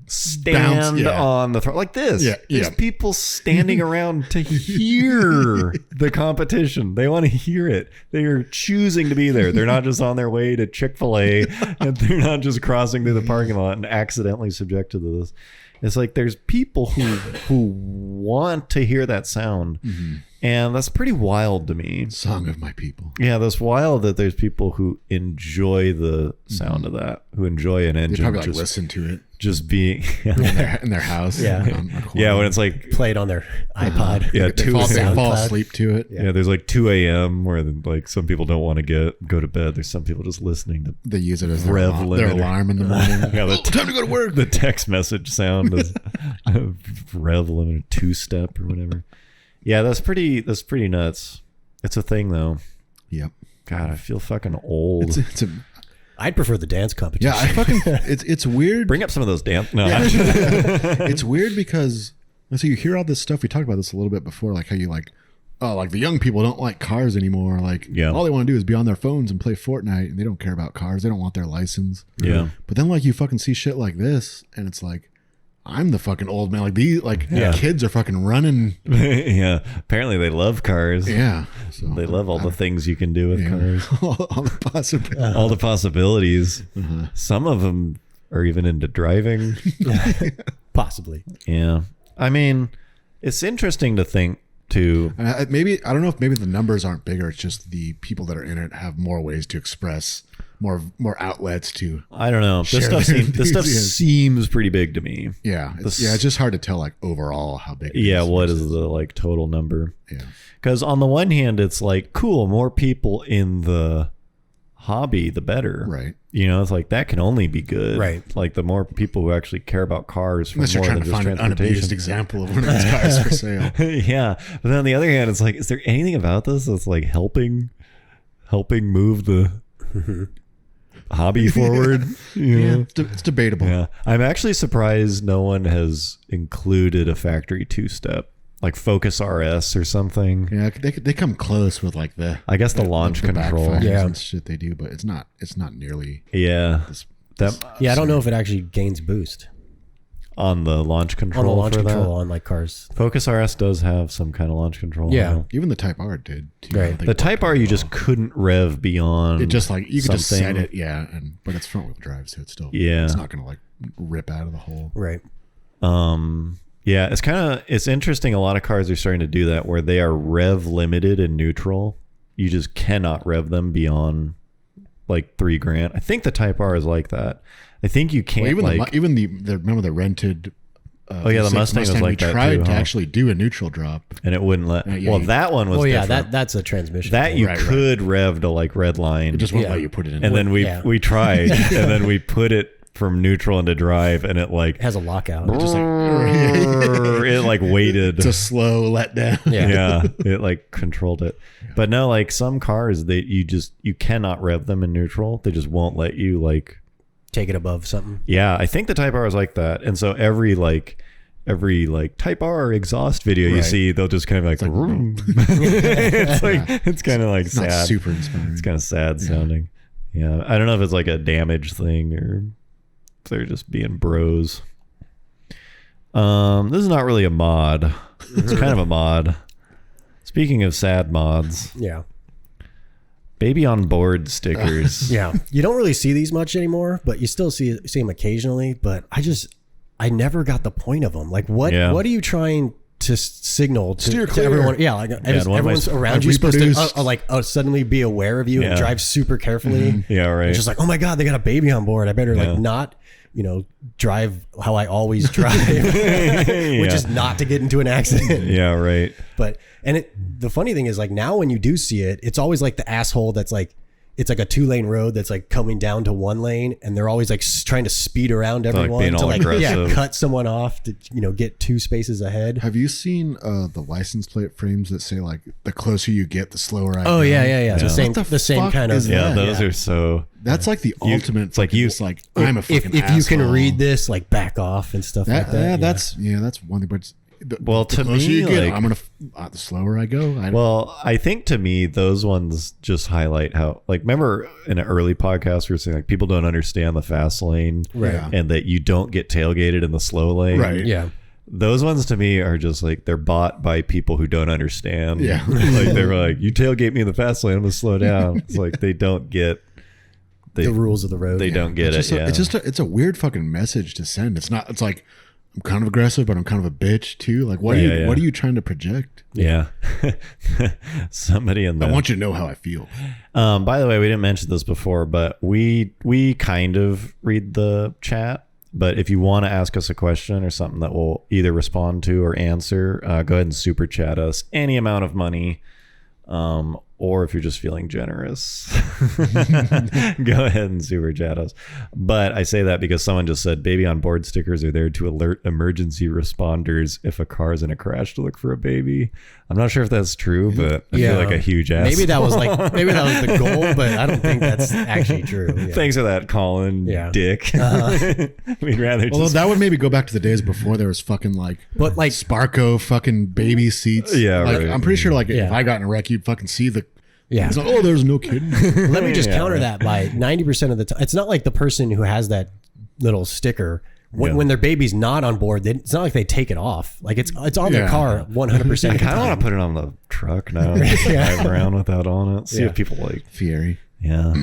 stand on the like this. There's people standing around to hear the competition. They want to hear it. They are choosing to be there. They're not just on their way to Chick-fil-A and they're not just crossing through the parking lot and accidentally subjected to this. It's like there's people who want to hear that sound. And that's pretty wild to me. Song of my people. Yeah, that's wild that there's people who enjoy the sound of that, who enjoy an engine. They probably listen to it. Just being in their house. When it's like played on their iPod. They fall asleep to it. Yeah, there's like 2 a.m. where like some people don't want to go to bed. There's some people just listening to. They use it as their alarm in the morning. Time to go to work. The text message sound is rev limiter, two-step or whatever. Yeah, that's pretty nuts. It's a thing though. Yep. God, I feel fucking old. I'd prefer the dance competition. Yeah, it's weird. Bring up some of those dance. No. Yeah. It's weird because so you hear all this stuff. We talked about this a little bit before, like how you like the young people don't like cars anymore. Like all they want to do is be on their phones and play Fortnite, and they don't care about cars. They don't want their license. Yeah. But then like you fucking see shit like this, and it's like, I'm the fucking old man. Like these, kids are fucking running. Yeah. Apparently they love cars. Yeah. So, they love all the things you can do with cars. all the possibilities. All the possibilities. Some of them are even into driving. Possibly. Yeah. I mean, it's interesting to think too. Maybe, I don't know if maybe the numbers aren't bigger. It's just the people that are in it have more ways to express more outlets to. I don't know. Share This their stuff enthusiasm. seems pretty big to me. Yeah, it's just hard to tell like overall how big. It Yeah, is what versus- is the like total number? Yeah, Because on the one hand, it's like cool, more people in the hobby, the better. right. You know, it's like that can only be good. Right. Like the more people who actually care about cars for Unless you're more trying than to just find an unabused transportation. example of one of these cars for sale. Yeah, but then on the other hand, it's like, is there anything about this that's like helping move the hobby forward? You Yeah, know? it's debatable. Yeah, I'm actually surprised no one has included a factory two-step, like Focus RS or something. Yeah, they come close with like the I guess the launch control. backfires Yeah. and shit they do, but it's not nearly Yeah, this. that Yeah, I don't know if it actually gains boost on the launch on control. the launch for control that. on like cars. Focus RS does have some kind of launch control. Yeah. I know. Even the Type R did too. Right. I think The Type R you worked just well. couldn't rev beyond. it just like you could just set something. it, yeah, but it's front wheel drive, so it's still Yeah. it's not gonna like rip out of the hole. Right. Yeah, it's interesting. A lot of cars are starting to do that where they are rev limited in neutral. You just cannot rev them beyond like $3,000. I think the Type R is like that. I think you can't Well, even the remember the rented. Oh, yeah, the 6 Mustang was like we that tried too, to huh? actually do a neutral drop. and it wouldn't let. Yeah, well, you- that one was. Oh yeah, different. that's a transmission. that you Right, could rev to like red line. It just won't Yeah. let you put it in. and then yeah. we tried, and then we put it from neutral into drive, and it like has a lockout. just like it like waited. it's a slow letdown. Yeah. Yeah, it like controlled it. But no, like some cars, you cannot rev them in neutral. They just won't let you like. Take it above something. Yeah, I think the Type R is like that, and so every Type R exhaust video you Right. see, they'll just kind of like, it's like it's kind of like It's not sad. super inspiring. It's kind of sad sounding. Yeah, I don't know if it's like a damage thing or if they're just being bros. This is not really a mod. It's kind of a mod. Speaking of sad mods, Yeah. baby on board stickers. Yeah. You don't really see these much anymore, but you still see them occasionally. But I never got the point of them. Like, what Yeah. are you trying to signal Steer to clear. everyone? Yeah, like and one of everyone's my- around you supposed reproduced. to suddenly be aware of you Yeah. and drive super carefully. Yeah, right. It's just like, oh my god, they got a baby on board. I better Yeah. like not, drive how I always drive, which Yeah. is not to get into an accident. Yeah, right. But the funny thing is, like, now when you do see it, it's always like the asshole that's like, it's like a 2-lane road that's like coming down to 1 lane, and they're always like trying to speed around like everyone being to all like aggressive. cut someone off to get 2 spaces ahead. Have you seen the license plate frames that say like the closer you get, the slower I Oh go? yeah. The Yeah. same, What the the same fuck kind of. is Yeah, that? those are so. That's like the ultimate. it's like you- Just like I'm a fucking if you can asshole. read this, like back off and stuff like that. That's one thing. But Well, the to closer me, you get, like- I'm gonna the slower I go. Well, I think to me, those ones just highlight how, like, remember in an early podcast, we were saying like people don't understand the fast lane, Right. Yeah. and that you don't get tailgated in the slow lane. Right. Yeah. Those ones to me are just like they're bought by people who don't understand. Yeah. Like they're like, you tailgate me in the fast lane, I'm gonna slow down. It's like they don't get The rules of the road. they don't get it's it. just Yeah. it's a weird fucking message to send. It's not. It's like I'm kind of aggressive, but I'm kind of a bitch too. Like what Yeah, yeah. what are you trying to project? Yeah. Somebody in the I want you to know how I feel. By the way, we didn't mention this before, but we kind of read the chat. But if you want to ask us a question or something that we'll either respond to or answer, go ahead and super chat us any amount of money. Or if you're just feeling generous, go ahead and super chat us. But I say that because someone just said baby on board stickers are there to alert emergency responders if a car's in a crash to look for a baby. I'm not sure if that's true, but I feel like a huge ass. Maybe that was the goal, but I don't think that's actually true. Yeah. Thanks for that, Colin. Yeah. Dick. We'd rather Although just. that would maybe go back to the days before there was fucking like But like, Sparco fucking baby seats. Yeah, like, right. I'm pretty sure like if Yeah. I got in a wreck, you'd fucking see the. yeah. It's like, oh, there's no kidding. Let me just Yeah, counter right. that by 90% of the time. It's not like the person who has that little sticker when, Yeah. when their baby's not on board. It's not like they take it off. Like it's on their Yeah. car 100%. I of the kind of want time. to put it on the truck now. Drive around with that on it. See Yeah. if people like. Fieri. Yeah.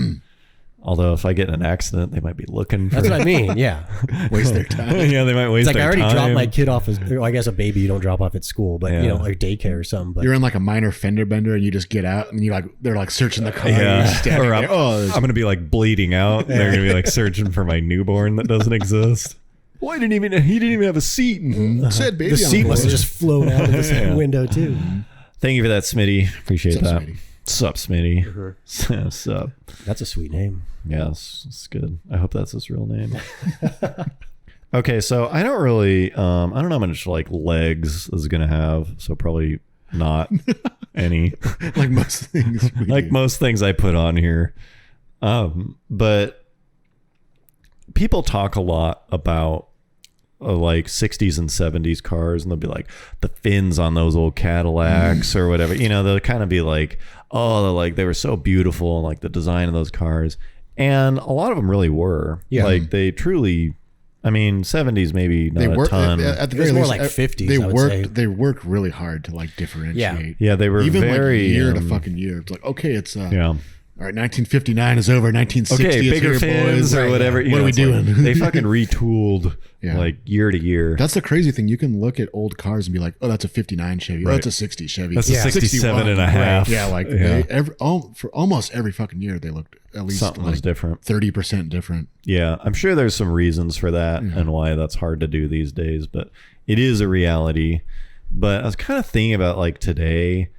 Although if I get in an accident, they might be looking for That's what I mean. Yeah. Waste their time. yeah, they might waste It's like I their already time. dropped my kid off I guess a baby you don't drop off at school, but Yeah. like daycare or something. But You're in like a minor fender bender and you just get out and they're like searching the car. Yeah. You're standing Or there. I'm going to be like bleeding out. They're going to be like searching for my newborn that doesn't exist. Why he didn't even have a seat. Said baby the on seat board. must have just flown out of the Yeah. window too. Thank you for that, Smitty. Appreciate Sup, that. Smitty? Sup, Smitty. Sup. That's a sweet name. Yes, it's good. I hope that's his real name. Okay, so I don't really, I don't know how much like legs this is gonna have, so probably not any. Like most things. Like most things I put on here, but people talk a lot about like 60s and 70s cars, and they'll be like the fins on those old Cadillacs or whatever. You know, they'll kind of be like, oh, like they were so beautiful, and like the design of those cars. And a lot of them really were. Yeah. Like they truly, I mean, 70s maybe not They a worked ton. at the It was very more least. like 50s, They I would say. worked really hard to like differentiate. Yeah, they were Even very like year to um, fucking year. It's like, okay, it's yeah. all right, 1959 is over. 1960 Okay, is bigger here, fins boys. or whatever. You What know, are we it's like, doing? they fucking retooled Yeah. like year to year. That's the crazy thing. You can look at old cars and be like, oh, that's a 59 Chevy. Oh, Right. that's a 60 Chevy. That's a Yeah. 67 and a 61. half. Yeah, like Yeah. for almost every fucking year, they looked at least Something was like different. 30% different. Yeah, I'm sure there's some reasons for that and why that's hard to do these days, but it is a reality. But I was kind of thinking about like today.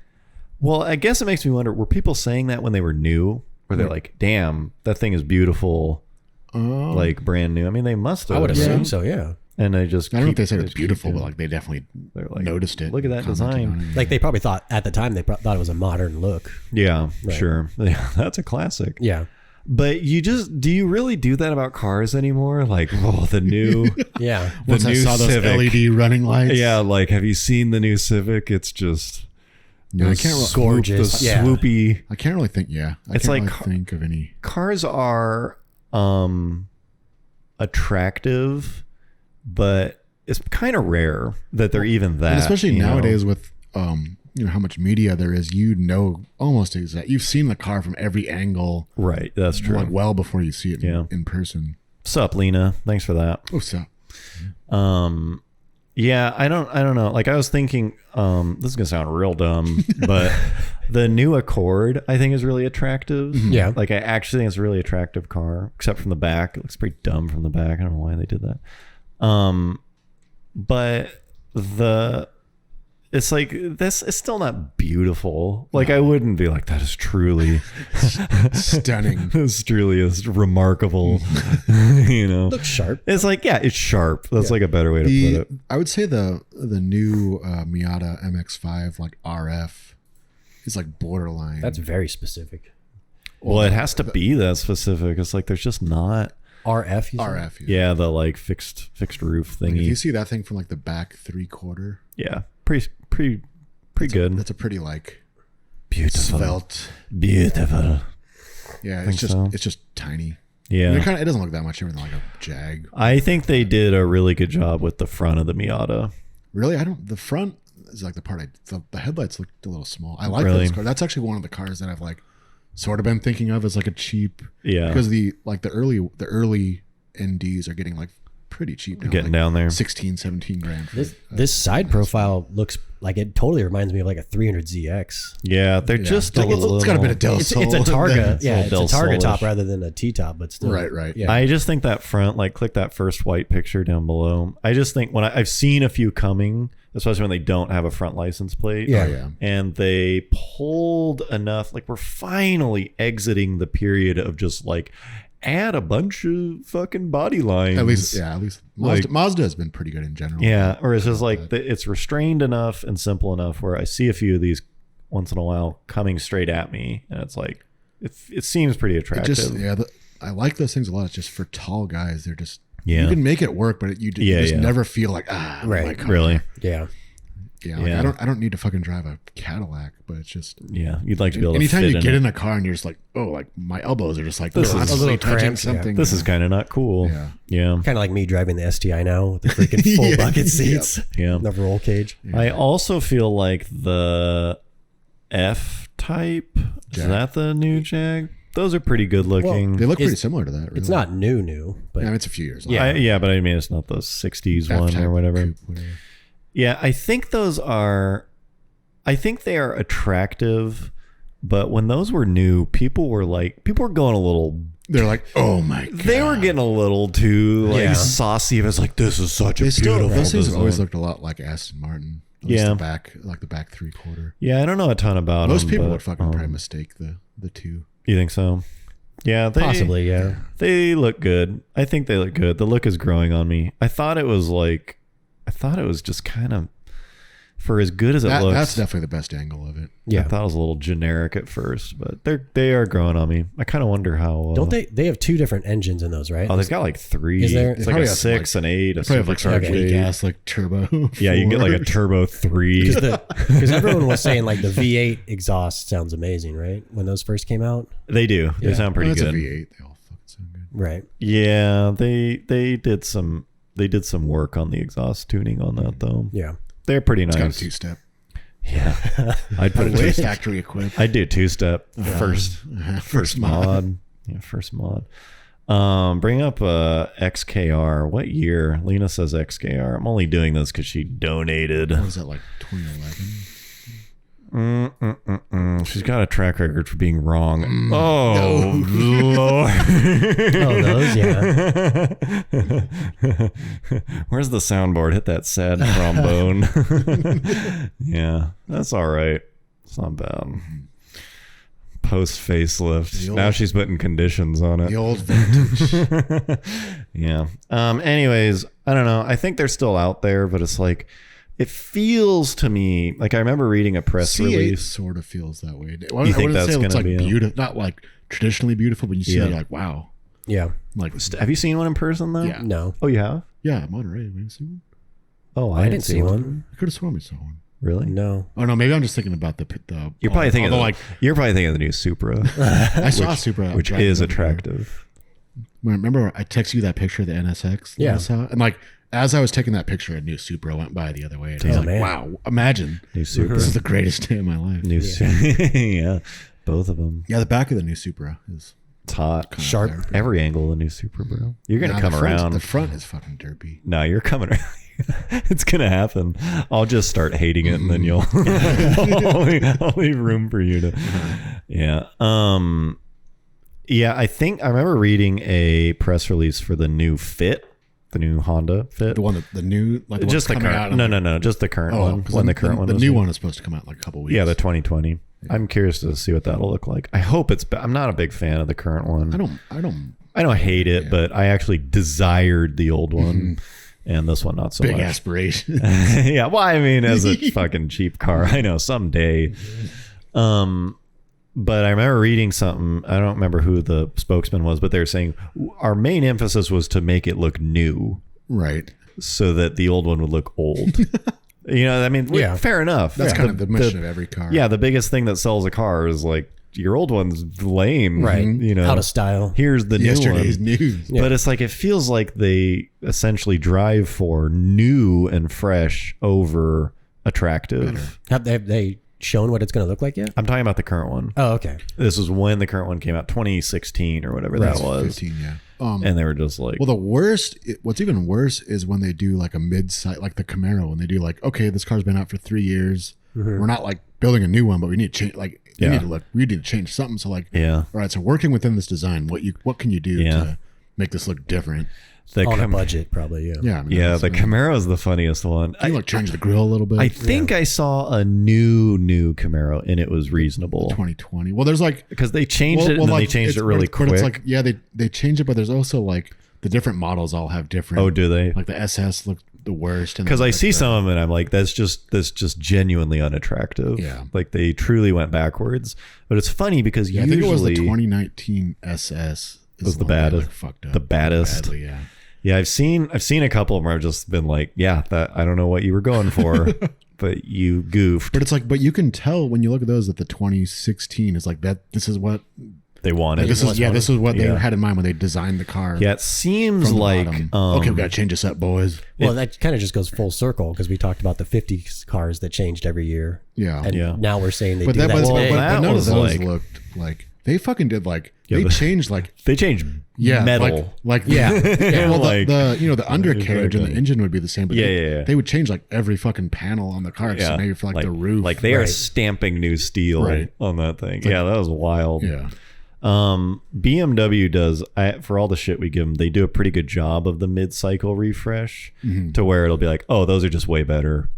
Well, I guess it makes me wonder, were people saying that when they were new? Were they like, damn, that thing is beautiful, like brand new? I mean, they must have. I would right? assume so. Yeah. And they just I don't know if keep- they said it's keep beautiful, but doing- like they definitely they're like, noticed it. Look at that commented design. on it. Like they probably thought at the time thought it was a modern look. Yeah, Right. sure. Yeah, that's a classic. Yeah. But do you really do that about cars anymore? Like, oh, the new, Yeah. Once I new saw those Civic. LED running lights. Yeah, like, have you seen the new Civic? It's just No, I the can't. Gorgeous. the Yeah. swoopy. I can't really think. Yeah, I It's can't like really think of any. Cars are attractive, but it's kind of rare that they're even that. And especially you know? nowadays with how much media there is, almost exactly. You've seen the car from every angle, Right, that's true. like well before you see it Yeah. in person. Sup, Lena? Thanks for that. Oh, so Yeah, I don't know. Like I was thinking, this is gonna sound real dumb, but the new Accord I think is really attractive. Yeah. Like I actually think it's a really attractive car, except from the back. It looks pretty dumb from the back. I don't know why they did that. But it's like this. It's still not beautiful. Like I wouldn't be like that is truly, stunning. this truly is remarkable. You know, Looks sharp. it's like it's sharp. That's like a better way to put it. I would say the new Miata MX5 like RF is like borderline. That's very specific. Well, it has to be that specific. It's like there's just not. RF. You said? RF. Yeah, the like fixed roof Like, if you thingy. see that thing from like the back 3/4, Yeah, pretty good. that's a pretty like Beautiful, svelte. beautiful. Yeah, Think so. it's just tiny. Yeah, It doesn't look that much different than like a Jag. I think they did a really good job with the front of the Miata. Really, the front is like the part the headlights look a little small. I like Really? those cars. That's actually one of the cars that I've like sort of been thinking of as like a cheap. Yeah, Because the early NDs are getting like pretty cheap now. getting like down there. 16, 17 grand. This side profile looks like it totally reminds me of like a 300ZX. Yeah, they're just a Like, little. it's got a bit of Del It's Sol. a Targa. Yeah, it's Del a Targa top Solish. rather than a T-top, but still. Right. Yeah. I just think that front, like, click that first white picture down below. I just think when I've seen a few coming, especially when they don't have a front license plate. Yeah. Oh, yeah. And they pulled enough, like, we're finally exiting the period of just like add a bunch of fucking body lines. At least Like- Mazda has been pretty good in general. Yeah, or it's just like it's restrained enough and simple enough where I see a few of these once in a while coming straight at me, and it's like it seems pretty attractive. I like those things a lot. It's just for tall guys, they're just Yeah. You can make it work, but you just yeah. never feel like Right. my car. Really, Yeah. Yeah, like, Yeah. I don't need to fucking drive a Cadillac, but it's just yeah, you'd like to be able to anytime fit you in get it. in a car and you're just like, oh, like my elbows are just like This is constantly a little touching cramped, yeah. something. This is kind of not cool. Yeah. Yeah. Kind of like me driving the STI now with the freaking full Yeah. bucket seats. Yeah. The roll cage. I also feel like the F type, is Jag. that the new Jag? Those are pretty good looking. They look pretty similar to that. Really. It's not new, but it's a few years. Yeah, but I mean, it's not the 60s one or whatever. Coupe, whatever. Yeah, I think they are attractive, but when those were new, people were going a little. They're like, oh my god. They were getting a little too saucy. It was like, this is such a beautiful. Those things design. always looked a lot like Aston Martin. At least the back 3/4. Yeah, I don't know a ton about Most them. people would fucking probably mistake the two. You think so? Yeah, possibly. Yeah, they look good. I think they look good. The look is growing on me. I thought it was just kind of, for as good as it looks. That's definitely the best angle of it. Yeah, I thought it was a little generic at first, but they are growing on me. I kind of wonder how. Don't they? They have 2 different engines in those, right? Oh, they've got like 3. Is there? It's like a 6 and 8. Probably have like supercharged gas, like turbo. Yeah, you can get like a turbo 3. Because everyone was saying like the V8 exhaust sounds amazing, right? When those first came out, They do. They sound pretty It's good. a V8. They all fucking sound good. right? Yeah, they did some work on the exhaust tuning on that though. Yeah. They're pretty nice. It's got a 2-step. Yeah, I'd put Way a factory equipped. I'd do 2-step first mod. Yeah, first mod. Bring up XKR. What year? Lena says XKR. I'm only doing this because she donated. What was that, like 2011? She's got a track record for being wrong. Oh, Lord. Oh, those, yeah. Where's the soundboard? Hit that sad trombone. Yeah, that's all right. It's not bad. Post facelift. Now she's putting conditions on it. The old vintage. Yeah. Anyways, I don't know. I think they're still out there, but it's like, it feels to me like I remember reading a press C8 release. sort of feels that way. You think that's going to be beautiful? Not like traditionally beautiful, but you see it, you're like, wow. Yeah. Like, Have you seen one in person though? Yeah. No. Oh, you have? yeah, Monterey. Have you seen one? Oh, I didn't see one. I could have sworn we saw one. Really? No. Oh no, maybe I'm just thinking about the. You're probably thinking like you're probably thinking of the new Supra, I saw Supra, which is attractive. Remember, I texted you that picture of the NSX. That Yeah. I saw, and like as I was taking that picture, a new Supra went by the other way, and I was like, man. wow, imagine New Supra. this is the greatest day of my life. New yeah, both of them. Yeah, the back of the new Supra is It's hot. Sharp. there. Every angle of the new Supra, bro. You're gonna Nah, come the front- around. The front is fucking derpy. No, you're coming around. It's gonna happen. I'll just start hating it, and then you'll I'll leave room for you to. Yeah. Yeah. I think I remember reading a press release for the new Fit, the new Honda Fit. The one that the new, like the one Just the that's coming current. out. No, just the current one. 'cause When the current one. the was new new. one is supposed to come out in like a couple weeks. Yeah, the 2020. I'm curious to see what that'll look like. I hope it's. I'm not a big fan of the current one. I don't hate it, but I actually desired the old one, and this one not so big much. aspiration. Yeah, well, I mean, as a fucking cheap car, I know someday. But I remember reading something. I don't remember who the spokesman was, but they were saying our main emphasis was to make it look new, Right. so that the old one would look old. You know, I mean, Yeah. fair enough. That's kind of the mission of every car. Yeah, the biggest thing that sells a car is like your old one's lame, Right. You know, Out of style. Here's the Yesterday's new one. news. But it's like it feels like they essentially drive for new and fresh over attractive. Have they shown what it's going to look like yet? I'm talking about the current one. Oh, okay. This is when the current one came out, 2016 or whatever that was. 15, yeah. And they were just like, Well, what's even worse is when they do like a mid-size, like the Camaro, when they do like, okay, this car's been out for 3 years. We're not like building a new one, but we need to change. Like, we need to change something. So like, yeah. all right, so working within this design, what can you do Yeah. to make this look different? The On a budget, probably. Yeah. Yeah, I mean, Yeah, that's- the Camaro is the funniest one. Can you like change the grill a little bit? I think I saw a new Camaro and it was reasonable 2020. Well, there's like because they changed it and then they changed it really quick. But it's like, yeah, they changed it, but there's also like the different models all have different. Oh, do they? Like the SS looked the worst. Because I see some of them and I'm like, that's just genuinely unattractive. Yeah. Like they truly went backwards. But it's funny because Yeah, I usually think it was the 2019 SS was the one that, baddest. like, fucked up The baddest. badly, yeah. Yeah, I've seen a couple of them where I've just been like, yeah, that I don't know what you were going for, but you goofed. But it's like, but you can tell when you look at those that the 2016 is like that. This is what They wanted. this is what they Yeah. had in mind when they designed the car. Yeah, it seems from the like bottom. Okay, we gotta change this up, boys. Well, that kind of just goes full circle because we talked about the 50s cars that changed every year. Yeah, And Yeah. now we're saying they but do that, that but, today. but that none of was those like- looked like they fucking did like Yeah, they but- changed like They changed metal. well, Like- the undercarriage and the engine would be the same, but Yeah. they would change like every fucking panel on the car. So maybe for like the roof, Like they are Right. stamping new steel Right. on that thing. Yeah, that was wild. yeah. BMW does, for all the shit we give them, they do a pretty good job of the mid-cycle refresh to where it'll be like, oh, those are just way better.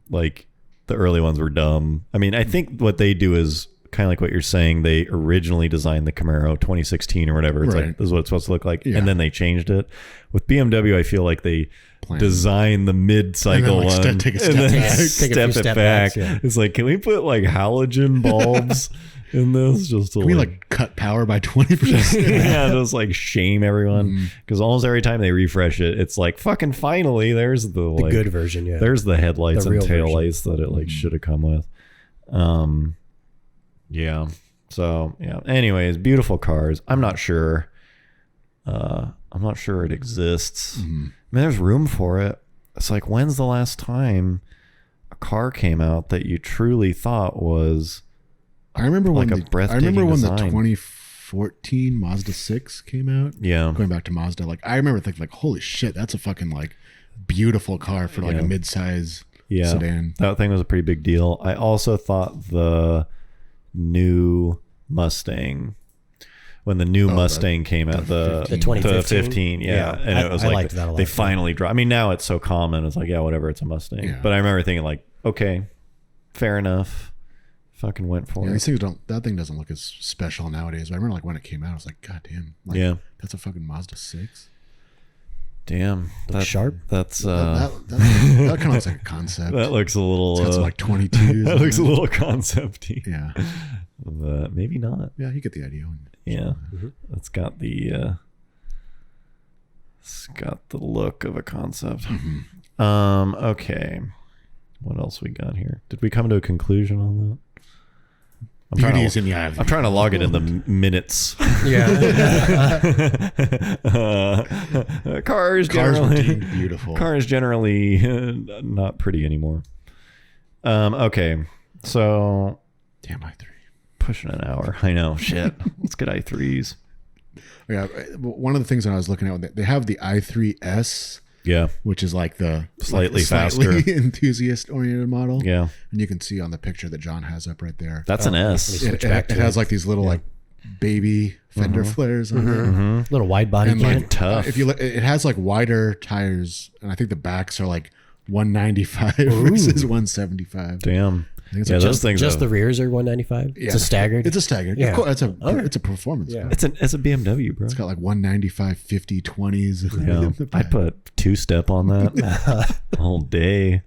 Like the early ones were dumb. I mean, I think what they do is kind of like what you're saying. They originally designed the Camaro 2016 or whatever. It's Right. like, this is what it's supposed to look like. Yeah. And then they changed it. With BMW, I feel like they Plan. design the mid-cycle And then, like, one take a and step then back. Take a step few it step back. backs, yeah. It's like, can we put like halogen bulbs in this just to Can we like cut power by 20%? yeah, just like shame everyone because almost every time they refresh it, it's like fucking finally there's the like good version, yeah. there's the headlights The and real taillights that it like should have come with. Yeah. So yeah. Anyways, beautiful cars. I'm not sure it exists. I mean, there's room for it. It's like, when's the last time a car came out that you truly thought was I remember like when a breathtaking the design. 2014 Mazda 6 came out. Yeah. Going back to Mazda, like I remember thinking like, holy shit, that's a fucking like beautiful car for like a mid-size sedan. That thing was a pretty big deal. I also thought the new Mustang, when the new Mustang came out, the 2015? yeah, and I- it was I like liked that a lot, they too. finally dropped. I mean, now it's so common. It's like, yeah, whatever, it's a Mustang. Yeah. But I remember thinking like, okay, fair enough. Fucking went for Yeah, it. these things don't. That thing doesn't look as special nowadays. But I remember like when it came out, I was like, God damn, like, Yeah. that's a fucking Mazda 6. Damn, that's sharp. That's That kind of looks like a concept. that looks a little. It's got some like 22s. that looks a little concepty. Yeah, But maybe not. yeah, you get the idea. Yeah, it's got the look of a concept. Okay, what else we got here? Did we come to a conclusion on that? Beauty is in the eye of the I'm trying to log it in the minutes. Yeah. Cars Cars generally were deemed beautiful. Cars generally not pretty anymore. Okay, so Damn i3. pushing an hour. I know. Shit. Let's get i3s. Yeah, one of the things that I was looking at, they have the i3S, Yeah. which is like the Slightly faster. enthusiast oriented model. Yeah. And you can see on the picture that John has up right there. That's an S. Switch it, back it to has like these little like baby fender flares on there. little wide body And kit. like tough. if you look, it has like wider tires, and I think the backs are like 195 versus 175. Damn. I think it's Yeah, like those things. Just are- the rears are 195. Yeah, It's a staggered. It's a staggered. Yeah. Of course, it's a performance. Yeah. car. it's a BMW, bro. It's got like 195, 50, 20s. Yeah. I put two-step on that all day.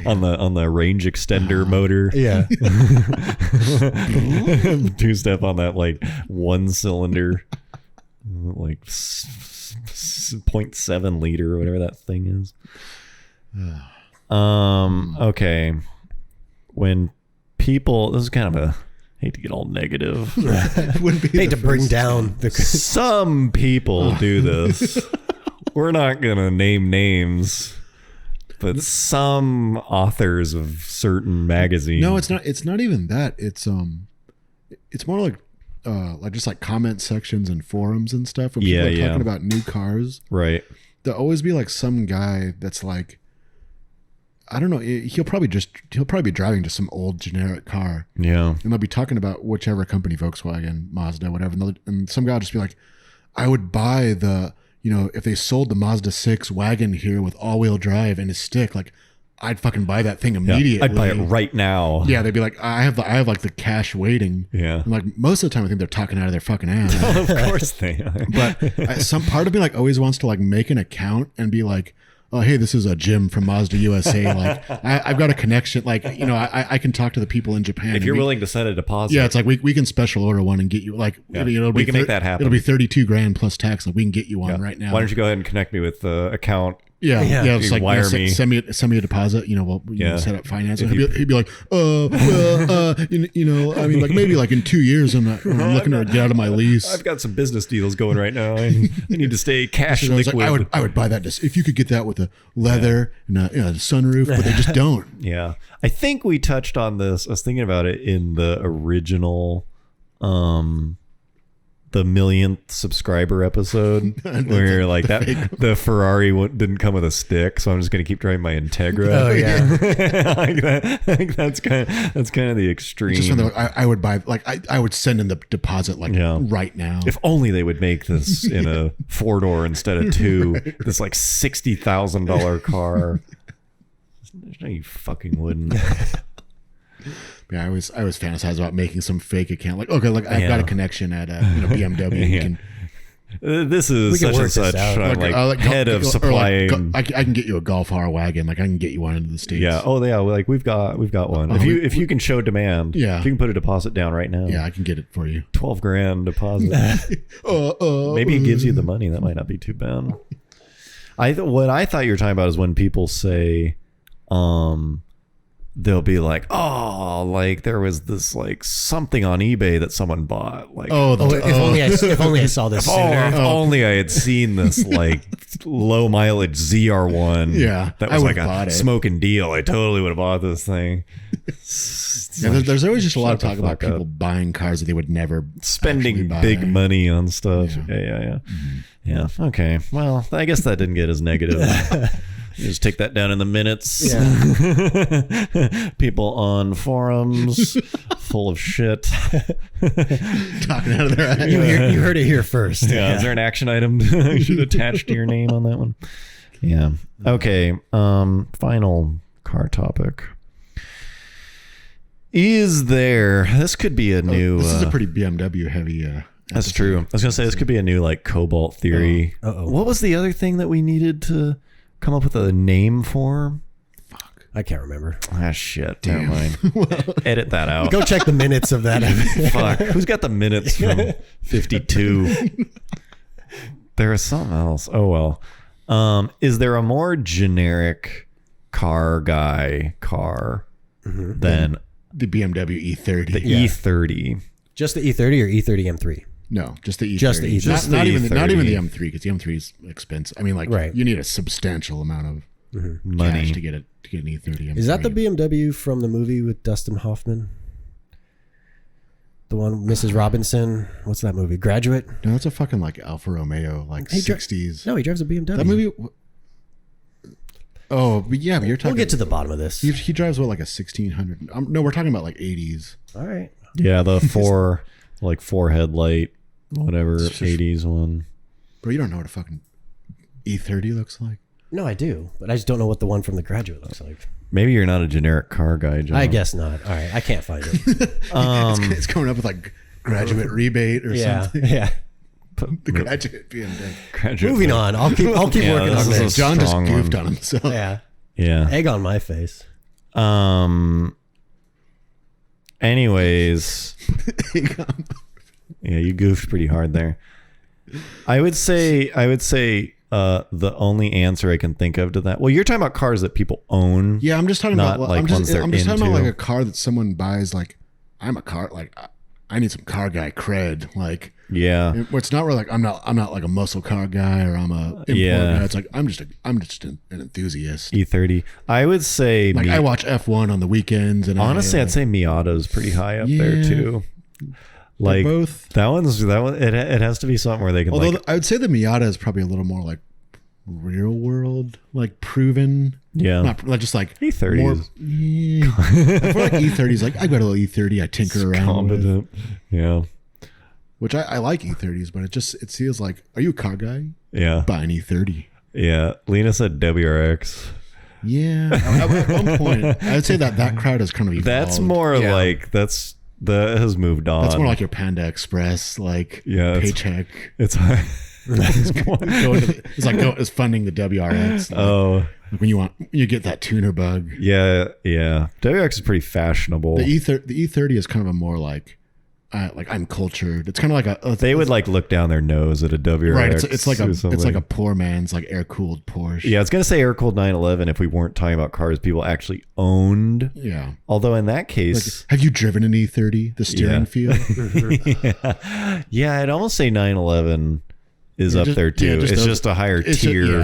on the range extender motor. yeah. Two-step on that like one cylinder, like 0.7 liter or whatever that thing is. Okay. When people, this is kind of a, hate to get all negative. Wouldn't be Hate the to bring first- down the. Some people do this. We're not gonna name names, but some authors of certain magazines. No, it's not. It's not even that. It's more like just like comment sections and forums and stuff. When people are Yeah. talking about new cars, right. there'll always be like some guy that's like, I don't know. He'll probably be driving just some old generic car, Yeah. and they'll be talking about whichever company, Volkswagen, Mazda, whatever. And some guy will just be like, I would buy the, if they sold the Mazda 6 wagon here with all-wheel drive and a stick, like I'd fucking buy that thing Yeah. immediately. I'd buy it right now. Yeah, they'd be like, I have like the cash waiting. Yeah. And like most of the time, I think they're talking out of their fucking ass. Of course they are. But some part of me like always wants to like make an account and be like, oh, hey, this is a Jim from Mazda USA. Like I've got a connection. Like, I can talk to the people in Japan. If you're willing to set a deposit. yeah, it's like we can special order one and get you like, Yeah. it'll We be can make that happen. It'll be $32,000 plus tax. Like we can get you one right now. Why don't you go ahead and connect me with the account? Yeah, Yeah. yeah. It's You like wire me. send me a deposit. We'll Yeah. set up financing. If He'd be like, I mean, like maybe like in 2 years, I'm looking to get out of my lease. I've got some business deals going right now. I need to stay cash So I was liquid. like, I would buy that if you could get that with a leather and a sunroof, but they just don't. Yeah. I think we touched on this. I was thinking about it in the original the millionth subscriber episode where like the Ferrari didn't come with a stick, so I'm just gonna keep driving my Integra. Oh yeah. like that's kind of the extreme. Just something like I would buy, like I would send in the deposit like right now. If only they would make this in a 4-door instead of 2. Right. This like $60,000 car. No, you fucking wouldn't. Yeah, I always fantasize about making some fake account. Like, okay, like I've got a connection at BMW. Yeah. This is such and such. I'm like head of supply. I can get you a Golf R wagon. Like I can get you one into the States. Yeah. Oh yeah. Like we've got one. If you can show demand, if you can put a deposit down right now. Yeah, I can get it for you. $12,000 deposit. Maybe it gives you the money. That might not be too bad. What I thought you were talking about is when people say, they'll be like, oh, like there was this like something on eBay that someone bought. Like, if only I saw this sooner. If only I had seen this like low mileage ZR1. Yeah, that was like a smoking deal. I totally would have bought this thing. There's always just a lot of talk about people buying cars that they would never spending big money on stuff. Yeah. Yeah. Okay. Well, I guess that didn't get as negative. You just take that down in the minutes. Yeah. People on forums full of shit. Talking out of their ass. You heard it here first. Yeah. Is there an action item you should attach to your name on that one? Yeah. Okay. Final car topic. This could be a new... This is a pretty BMW heavy... that's true. I was going to say, this could be a new like Cobalt theory. What was the other thing that we needed to come up with a name for? Fuck, I can't remember. Ah, shit. Never mind. Edit that out. Go check the minutes of that. Fuck. Who's got the minutes from 52? There is something else. Oh, well. Is there a more generic car than the BMW E30? The E30. Just the E30 or E30 M3? No, just the E30. Just the E30. Not even the M3, because the M3 is expensive. I mean, like you need a substantial amount of money cash to get an E30 M3. Is that the BMW from the movie with Dustin Hoffman? The one, Mrs. Robinson. What's that movie? Graduate? No, that's a fucking like Alfa Romeo, like 60s. No, he drives a BMW. That movie. Oh, but yeah, but you're talking. We'll get to the bottom of this. He drives what, like a 1600? No, we're talking about like 80s. All right. Yeah, the four headlight, whatever, 80s one. Bro, you don't know what a fucking E30 looks like? No, I do, but I just don't know what the one from The Graduate looks like. Maybe you're not a generic car guy, John. I guess not. All right, I can't find it. It's coming up with like graduate rebate or something. Yeah. The graduate BMW. Moving on. I'll keep working on this. John just goofed on himself. Yeah. Egg on my face. Anyways. Yeah, you goofed pretty hard there. I would say the only answer I can think of to that. Well, you're talking about cars that people own. Yeah, I'm just talking about like I'm just talking about like a car that someone buys. Like, I'm a car. Like, I need some car guy cred. Like, yeah, it's not really like I'm not like a muscle car guy or I'm a import guy. It's like I'm just an enthusiast. E30. I would say like I watch F1 on the weekends, and honestly, I'd say Miata's pretty high up there too. Like both. That one. It has to be something where they can. Although I would say the Miata is probably a little more like real world, like proven. Yeah, not like just like E30s. I feel like E30s. Like I got a little E30. I tinker around with. Yeah. Which I like E30s, but it feels like, are you a car guy? Yeah. Buy an E30. Yeah. Lena said WRX. Yeah. At one point, I would say that crowd has kind of evolved. That's more like that has moved on. That's more like your Panda Express, like paycheck. It's it's funding the WRX. Like, when you get that tuner bug. Yeah. WRX is pretty fashionable. The E30 is kind of a more like I'm cultured. It's kind of like they would like look down their nose at a WRX. Right. It's like a poor man's like air cooled Porsche. Yeah, I was gonna say air cooled 911 if we weren't talking about cars people actually owned. Yeah. Although in that case, like, have you driven an E30? The steering feel. Yeah, I'd almost say 911 is up there too. It's just a higher tier.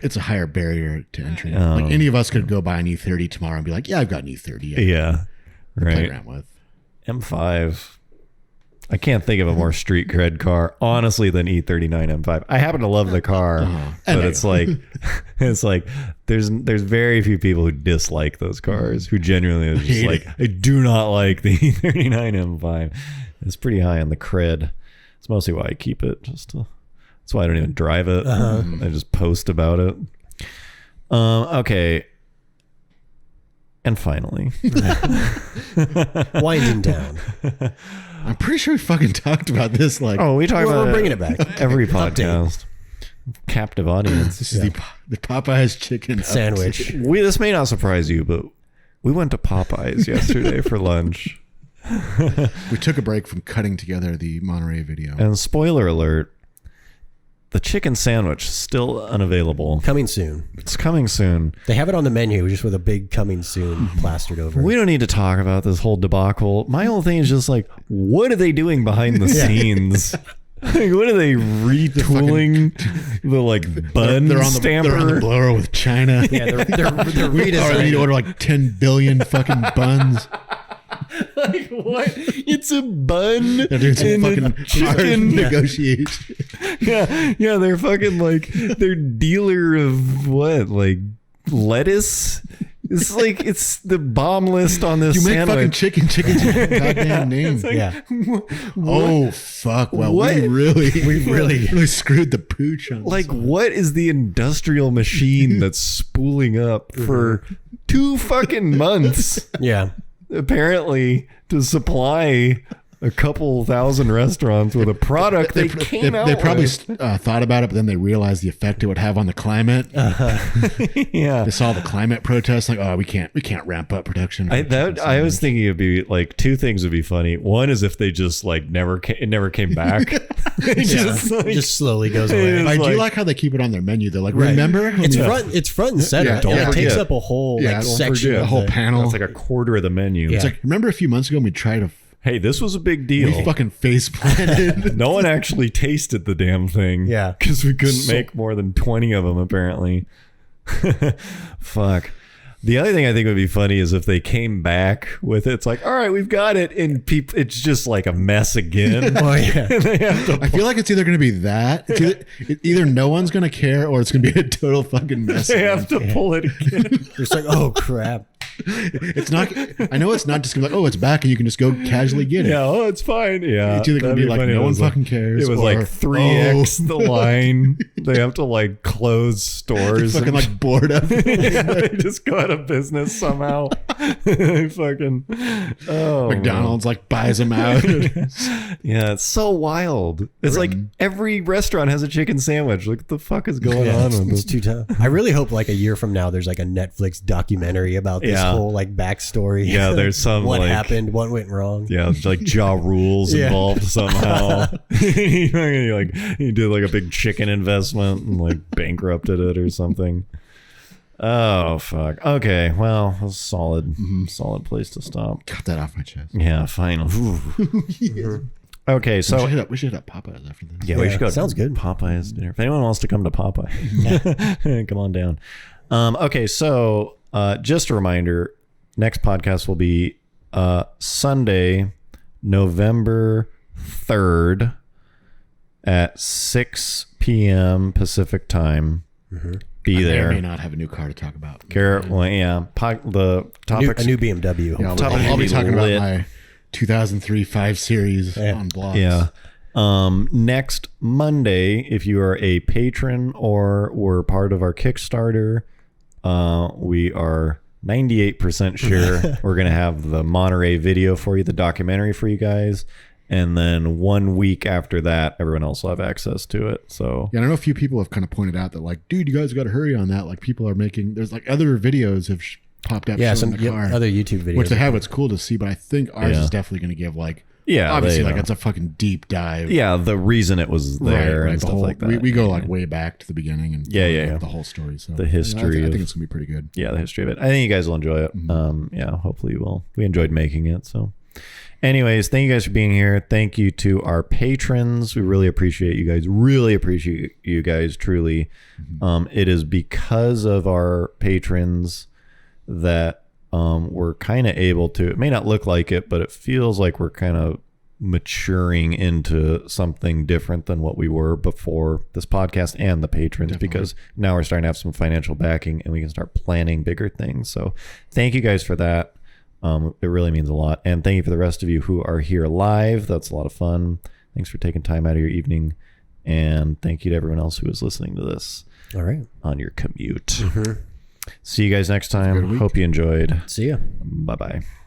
It's a higher barrier to entry. Like any of us could go buy an E30 tomorrow and be like, yeah, I've got an E30. Yeah. Right. Play around with M5. I can't think of a more street cred car, honestly, than E39 M5. I happen to love the car, but it's like there's very few people who dislike those cars, who genuinely are just like, I do not like the E39 M5. It's pretty high on the cred. It's mostly why I keep it. That's why I don't even drive it. I just post about it. Okay. And finally, winding down. I'm pretty sure we fucking talked about this. Like, we talk about we're bringing it back every podcast. Captive audience. This is the Popeyes chicken sandwich. This may not surprise you, but we went to Popeyes yesterday for lunch. We took a break from cutting together the Monterey video. And spoiler alert, the chicken sandwich still unavailable. Coming soon. It's coming soon. They have it on the menu just with a big coming soon plastered over. We don't need to talk about this whole debacle. My whole thing is just like, what are they doing behind the scenes? Like, what are they retooling? The like bun stamper? They're on the blower with China. Yeah, they're redesigning. They need to order like 10 billion fucking buns. Like what? It's a bun. They're doing some fucking chicken negotiation. Yeah. They're fucking like they're dealer of what? Like lettuce. It's like it's the bomb list on this. You make sandwich. fucking chicken's your goddamn name. Like, Yeah. Oh fuck! Well, What? we really screwed the pooch on. Like, this one. what is the industrial machine that's spooling up for 2 fucking months? Yeah. Apparently, to supply a couple thousand restaurants with a product they came out They probably with. thought about it, but then they realized the effect it would have on the climate. Yeah. They saw the climate protests, like, oh, we can't ramp up production. I was thinking it'd be like 2 things would be funny. One is if they just like it never came back. Just slowly goes away. It's I do like- like how they keep it on their menu. They're like, remember? It's front and center. Yeah, don't it forget. takes up a whole Yeah, like don't section, forget. of A whole the- panel. It's like a quarter of the menu. Yeah. It's like, remember a few months ago when we tried to Hey, this was a big deal. we fucking face planted. No one actually tasted the damn thing. Yeah. Because we couldn't make more than 20 of them, apparently. Fuck. The other thing I think would be funny is if they came back with it. It's like, all right, we've got it. And it's just like a mess again. Oh yeah. And they have to I feel like it's either going to be that. It's either no one's going to care or it's going to be a total fucking mess. They have to pull it again. It's like, oh crap. It's not. I know it's not just gonna be like, oh, it's back and you can just go casually get it. Yeah, oh, it's fine. Yeah. It's either gonna That'd be like, funny. no It one was fucking cares, It was or, like 3x the line. They have to like close stores. Fucking and- like bored up. Yeah, they just go out of business somehow. They fucking McDonald's like buys them out. Yeah, it's so wild. It's like every restaurant has a chicken sandwich. Like, what the fuck is going on with It's this? too tough. I really hope like a year from now there's like a Netflix documentary about this Yeah. whole like backstory. Yeah, there's some, what like- happened, what went wrong. Yeah, it's like Ja Rule's Yeah. involved somehow. he did like a big chicken investment and like bankrupted it or something. Oh fuck. Okay, well, that's solid place to stop. Got that off my chest. Yeah, fine. Okay, so We should hit up Popeyes after this. yeah, we Yeah, should go. sounds good. Popeyes dinner. If anyone wants to come to Popeye, come on down. Okay, so just a reminder: next podcast will be Sunday, November 3rd at 6 p.m. Pacific time. Be I may or there. may not have a new car to talk about. Garrett, well, yeah. The topics. A new BMW. Yeah, Top of I'll be the talking lit. about my 2003 5 Series on blogs. Yeah. Next Monday, if you are a patron or were part of our Kickstarter, we are 98% sure we're going to have the Monterey video for you, the documentary for you guys. And then 1 week after that, everyone else will have access to it. So Yeah, I know a few people have kind of pointed out that, like, dude, you guys got to hurry on that. Like, people are making, there's like other videos have popped up Yeah, showing some the car, other YouTube videos. which they have. It's cool to see, but I think ours Yeah. is definitely going to give like, yeah, obviously, they, like it's a fucking deep dive. yeah, the reason it was there and the stuff whole, like that. We go like way back to the beginning and Yeah. the whole story. So The history I of- think it's gonna be pretty good. Yeah, the history of it. I think you guys will enjoy it. Yeah, hopefully you will. We enjoyed making it. So anyways, thank you guys for being here. Thank you to our patrons. We really appreciate you guys. Really appreciate you guys, truly. It is because of our patrons that we're kind of able to, it may not look like it, but it feels like we're kind of maturing into something different than what we were before this podcast and the patrons, because now we're starting to have some financial backing and we can start planning bigger things. So thank you guys for that. It really means a lot. And thank you for the rest of you who are here live. That's a lot of fun. Thanks for taking time out of your evening. And thank you to everyone else who is listening to this on your commute. See you guys next time. Hope you enjoyed. See ya. Bye-bye.